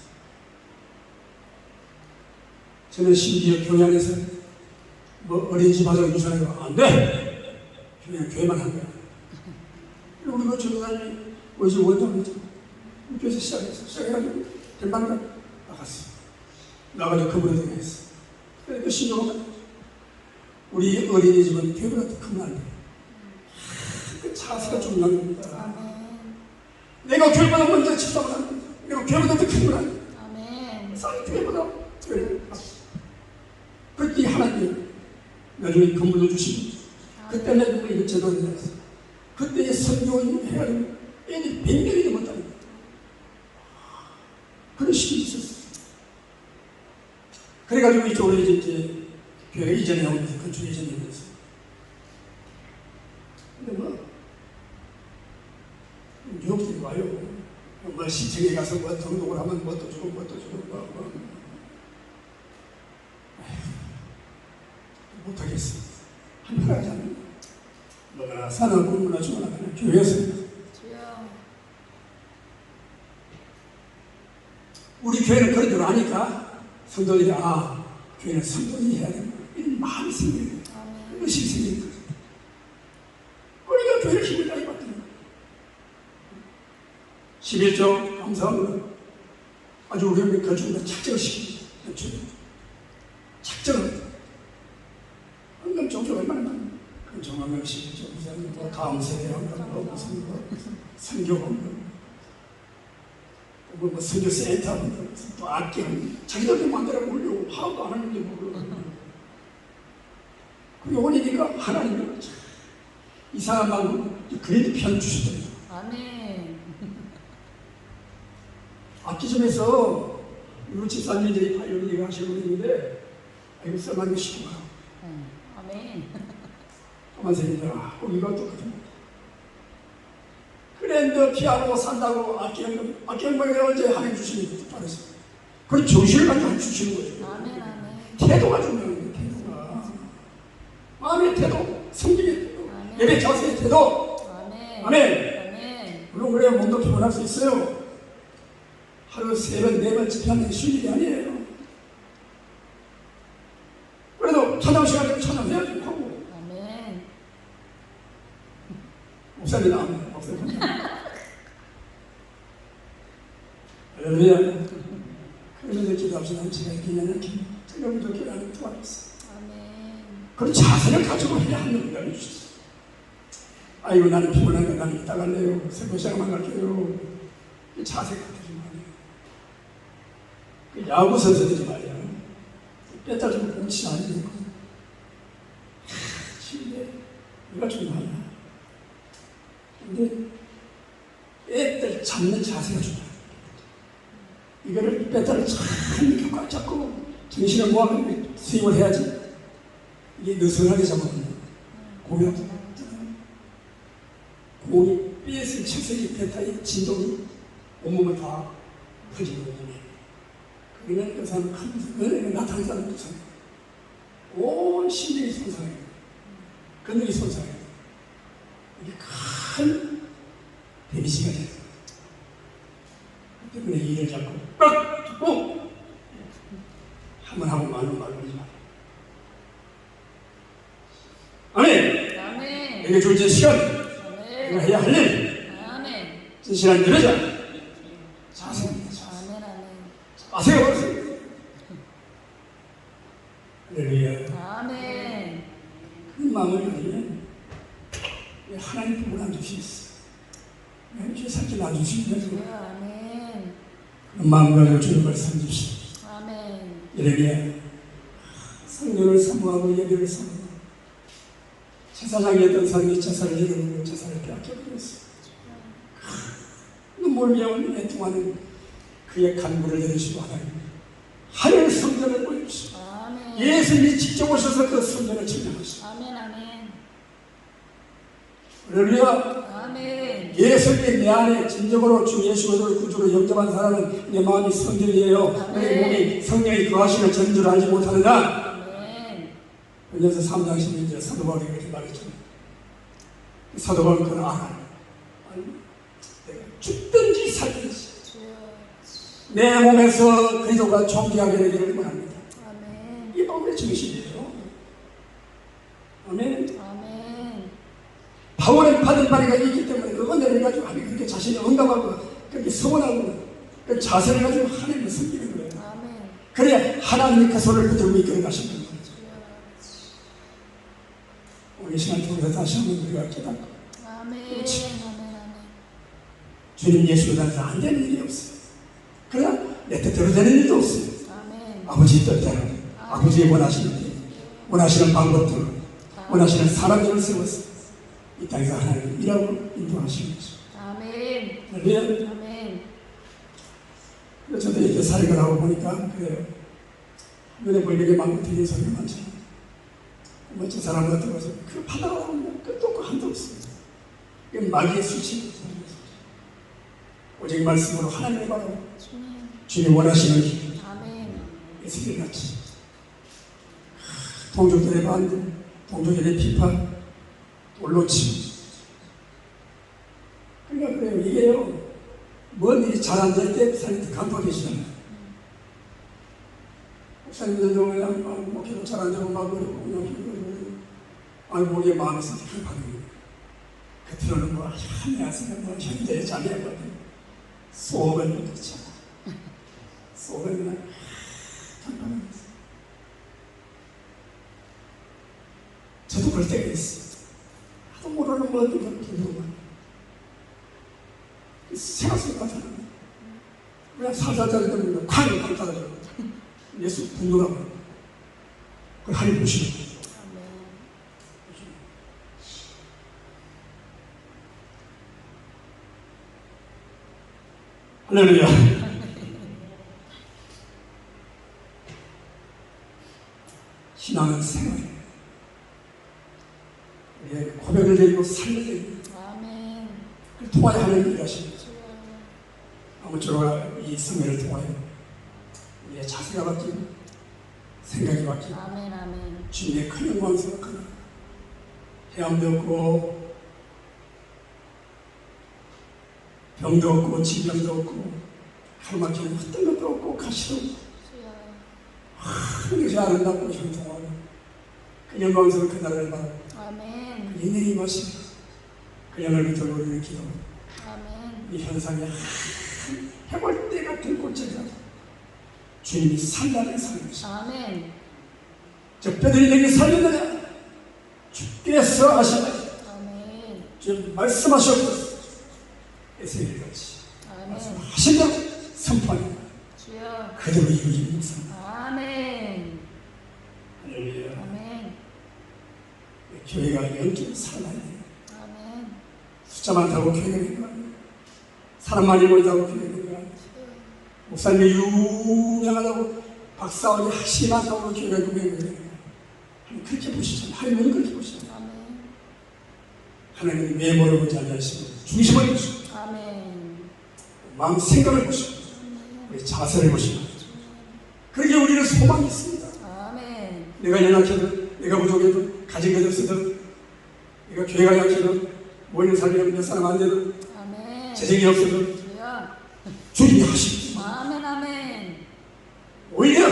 저는 심지어 교회 안에서 뭐 어린이집 하자고 유산해가 안 돼! 그냥 교회만 한 거야. 그리고 우리 그 전도사님이 우리 집 원장이죠. 교회에서 시작해가지고 대만가 나갔어. 나가지고 그분에 대해 했어. 그러니까 신경은 우리 어린이집은 교회보다 더 크면 안 돼. 그 자세가 중요한 겁니다. 아멘. 내가 교회보다 먼저 집사만 하는 거야. 내가 교회보다 더 크면 안 돼. 아멘. 싸이 교회보다 교회를 봤어. 그때 하나님 나중에 건물도 주시고 그때 내가 이거 제도를 했어. 그때 선교인 해가지고 애들이 100명이 넘었다니까. 그런 시기 있었어. 그래가지고 이쪽으로 이제 교회가 이전에 오면서 건축 이전에 오면서 근데 뭐 뉴욕들이 와요. 뭐 시청에 가서 뭐 등록을 하면 뭣도 주고 뭐. 못하겠어. 한편 하지 않는 거야. 뭐가 사나 공부나 주거나 그냥 교회에서 주여. 우리 교회는 그런 줄 아니까 성도들이 교회는 성도들이 해야 된다. 이런 마음이 생기는 거예요. 의식이 생기는 거예요. 그러니까 교회를 힘을 많이 받는 거예요. 11조 감사합니다. 아주 우리 거중에 착정을 시킵니다. 착정을. 방금 종교 얼마나 많아요. 그 정황을 11조 감사합니다. 다음 세대 한번 무슨 선교 뭐 선교 센터 또 악기 자기들도 만들어 보려고 하나도 안 하는데 모르고 그 요원이니까 하나님이 이상한 마음 그래도 편 주시더라고요. 아멘. 악기점에서 우리 집사님들이 바이올린 하시고 있는데 이거 써가지고 시키고 아멘. 가만 생각해라. 이거 똑같은 그랜드 피아노 산다고 악기연방에 언제 하나님 주시는 것도 다르죠. 그런 정신을 가지고 주시는 거죠. 아멘, 아멘. 태도가 중요한 거예요. 태도가. 마음의 태도, 성질의 태도, 예배 자세의 태도. 아멘. 아멘. 아멘. 물론 그래야 몸도 피곤할 수 있어요. 하루 3번, 4번 집회하는 게 쉬운 일이 아니에요. 그래도 찬양 시간에 찬양해야지 하고. 아멘. 목사님 나옵니다. 목사님. 할렐루야. 그러면서 기도합시다. 제가 기념을 여러분도 기도하는 도와주세요. 아멘. 그런 자세를 가지고 해야 하는 거예요. 아이고 나는 피곤하니까 나는 이따 갈래요. 새벽 시간만 갈게요. 이 자세가 되지 말이에요. 야구 선수들이 말이야. 뺐다 주고 공치 안 되고. 근데 이거 중요하냐. 근데 애들 잡는 자세가 중요해. 이거를 뺐다를 참 꽉 잡고 정신을 모아서 스윙을 해야지. 이게 느슨하게 잡아보면 공이 뼈에서 칠색이 뺐다의 진동이 온몸을 다 퍼지는 거예요. 그러면 그 사람은 그는 나타나는 사람도 상해. 온 신경이 손상해요. 근육이 손상해요. 이게 큰 데미지가 돼요. 그 때문에 이를 잡고 꽉 잡고 한번 하고 말로 하지 마. 아멘. 아멘. 내게 줄 시간 아멘. 내가 해야 할 일. 아멘. 그 시간 늘어자. 아멘. 아멘. 아세요? 할렐루야. 아멘. 그 마음을 가지면 하나님 복을 안 주시겠어. 하나님 살길 안 주시면 아멘. 그 마음 가지고 주는 걸 섬깁시다. 아멘. 할렐루야. 성령을 사모하고 예배를 사모하고 제사장이었던 사람이 제사를 잃어버리고 제사를 빼앗겨버렸어. 눈물 위에 애통하는 그의 간구를 들으시고 하나님 성전을 보여주시고 아멘. 예수님이 직접 오셔서 그 성전을 증명하시고 아멘. 아멘. 할렐루야. 아멘. 예수님이 내 안에 진정으로 주 예수 그리스도를 구주로 영접한 사람은 내 마음이 성전이에요. 내 몸이 성령이 거하시는 전주를 알지 못하느냐. 그래서 3장 12절 사도 바울이 이렇게 말했잖아요. 사도 바울은 그걸 알아요. 내가 죽든지 살든지 내 몸에서 그리스도가 존귀하게 되기를 원합니다. 아멘. 이게 바울의 정신이에요. 아멘. 아멘. 바울은 받은 바리가 있기 때문에 그 은혜를 가지고 하나님 그렇게 자신이 응답하고 그렇게 서원하고 그 자세를 가지고 하나님을 섬기는 거예요. 아멘. 그래야 하나님이 그 손을 붙들고 이끌어 가시는 거예요. 오늘 시간 통해서 다시 한번 우리가 깨닫고 아멘. 그렇지. 아멘. 주님 예수로 다녀서 안 되는 일이 없어요. 그러나 내 뜻대로 되는 일도 없어요. 아멘. 아버지 뜻대로 아버지의 원하시는 일, 원하시는 방법대로 원하시는 사람들을 세워서 이 땅에서 하나님 일하고 인도하시는 거죠. 아멘. 할렐루야. 아멘. 저도 이렇게 사역을 하고 보니까 그래요. 눈에 보이게 많고 들리는 소리가 많잖아요. 멋진 사람 같은 것은 그 바다가 끝도 없고 한도 없습니다. 이건 마귀의 수치입니다. 오직 말씀으로 하나님을 바라고 주님 원하시는 길 아멘. 예수님 같이 동족들의 반대, 동족들의 비판, 올로치. 그러니까 그래요. 이게요. 뭔 일이 잘 안 될 때 사람들이 간파되시잖아요. 목사님들도 그냥 뭐 기도 잘 안 되고 막 그러고 그냥 아이고 우리 마음에서 그 반응이 겉으로는 뭐 안녕하세요 뭐 현대의 자매거든 속은 그렇지 않아. 속은 그냥 한가는 거지. 저도 그럴 때가 있어. 하도 모르는 뭐 어떤 걸 부르고만 생각 속에 나타나는 거야. 그냥 살살살이 되면 쾅 따라져. 예수 분노라고. 그걸 하나님 보시는 거예요. 할렐루야. 신앙은 생활이에요. 우리의 고백을 드리고 살려야 됩니다. 아멘. 그걸 통하여 하나님 일하십니다. 아무쪼록 이 성회를 통하여 우리의 자세가 바뀌고 생각이 바뀌고 아멘. 아멘. 주님의 큰 영광 생각하나 해함도 없고 병도 없고 질병도 없고 가로막히는 어떤 것도 없고 가시도 없고 큰 것이 아름답고 형통하고 그 영광스러운 그 나라를 바라고 아멘. 그 인내의 맛이 그 영을 붙들고 우리는 기도 아멘. 이 현상에 해볼 때 같은 꼴짝이라도 주님이 살라는 사는 것입니다. 아멘. 저 뼈들이 내게 살렸느냐 주께서 하시나 아멘. 주님 말씀하셨고 에세겔같이 아멘. 말씀하신 대로 선포하는 주여. 그대로 이루어지는 역사입니다. 아멘. 할렐루야. 아멘. 교회가 영적으로 살아나야 돼요. 아멘. 숫자 많다고 교회가 되는 거 아니에요. 사람 많이 모인다고 교회가 되는 거 아니에요. 목사님이 유명하다고 박사원이 학식이 많다고 교회가 되는 거 아니에요. 그렇게 보시잖아요. 하나님은 그렇게 보시잖아요. 아멘. 하나님은 외모를 보지 않으시고 중심을 보시고 아멘. 마음 생각을 보시고 우리 자세를 보시고 그러기에 우리는 소망이 있습니다. 아멘. 내가 연약해도 내가 부족해도 가진 것 없어도 내가 교회가 약해도 모이는 사람이 몇 사람 안 돼도 아멘. 재정이 없어도 주여. 주님이 하십니다. 아멘. 아멘. 오히려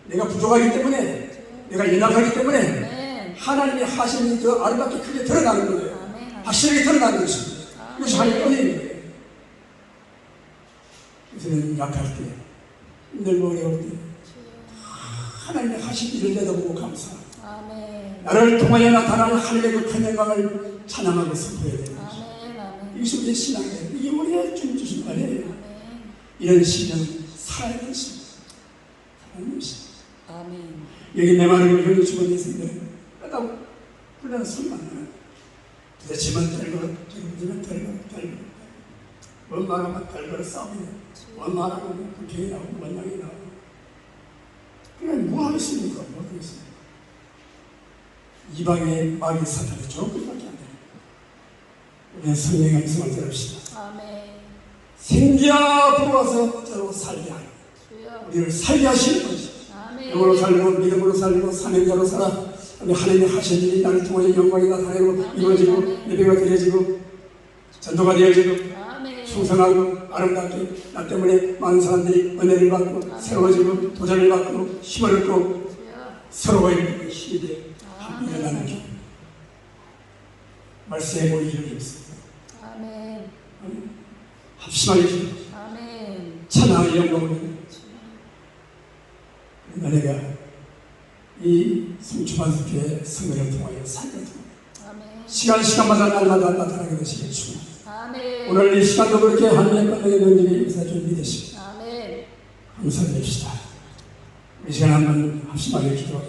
내가 부족하기 때문에 내가 연약하기 때문에 아멘. 하나님이 하시는 그 아름답게 크게 드러나는 거예요. 아멘. 확실하게 드러나는 것입니다. 이것이 하나님의 은혜인 거예요. 그래서 약할 때 힘들고 어려울 때 하나님의 하신 일을 내다보고 감사하고 아멘. 나를 통하여 나타나는 하나님의 그 큰 영광을 찬양하고 선포해야 됩니다. 아멘. 아멘. 이것이 우리의 신앙이에요. 이게 우리의 주님 주신 말이에요. 아멘. 이런 신앙은 살아야 되는 신앙. 살아야 신앙. 아멘. 여기 내 말을 여기 주변에 있으면 까다고 불러는 소리만 나요. 부딪히면 떨고 부딪히면 떨고 원망하면 떨고 싸우면 원망하면 불평이 나오고 원망이 나오고 그냥 뭐 하겠습니까? 뭐 하겠습니까? 이방의 마귀 사탄이 조금밖에 안 돼요. 우리는 성령의 음성을 들읍시다. 아멘. 생기야 불어와서 저로 살게 하라. 주여. 우리를 살게 하시는 것이죠. 아멘. 영으로 살고 믿음으로 살고 사명자로 살아. 우리 하나님이 하신 일이 나를 통해 영광이 나타나고 이루어지고 예배가 드려지고 전도가 되어지고 아멘. 충성하고 아름답게 나 때문에 많은 사람들이 은혜를 받고 새로워지고 도전을 받고 힘을 얻고 주여. 서로의 시대에 아멘. 일어나는 길 말씀에 모이기를 힘씁니다. 아멘. 합심하게 아멘. 찬양의 영광을 내가 이 성추만석교회 성회를 통하여 살게 통하여 아멘. 시간마다 날마다 나타나게 되시길 축원합니다. 아멘. 오늘 이 시간도 그렇게 하나님의 권능의 능력이 역사 준비되시고 아멘. 감사드립시다. 이 시간 한번 합심하게 기도하겠습니다.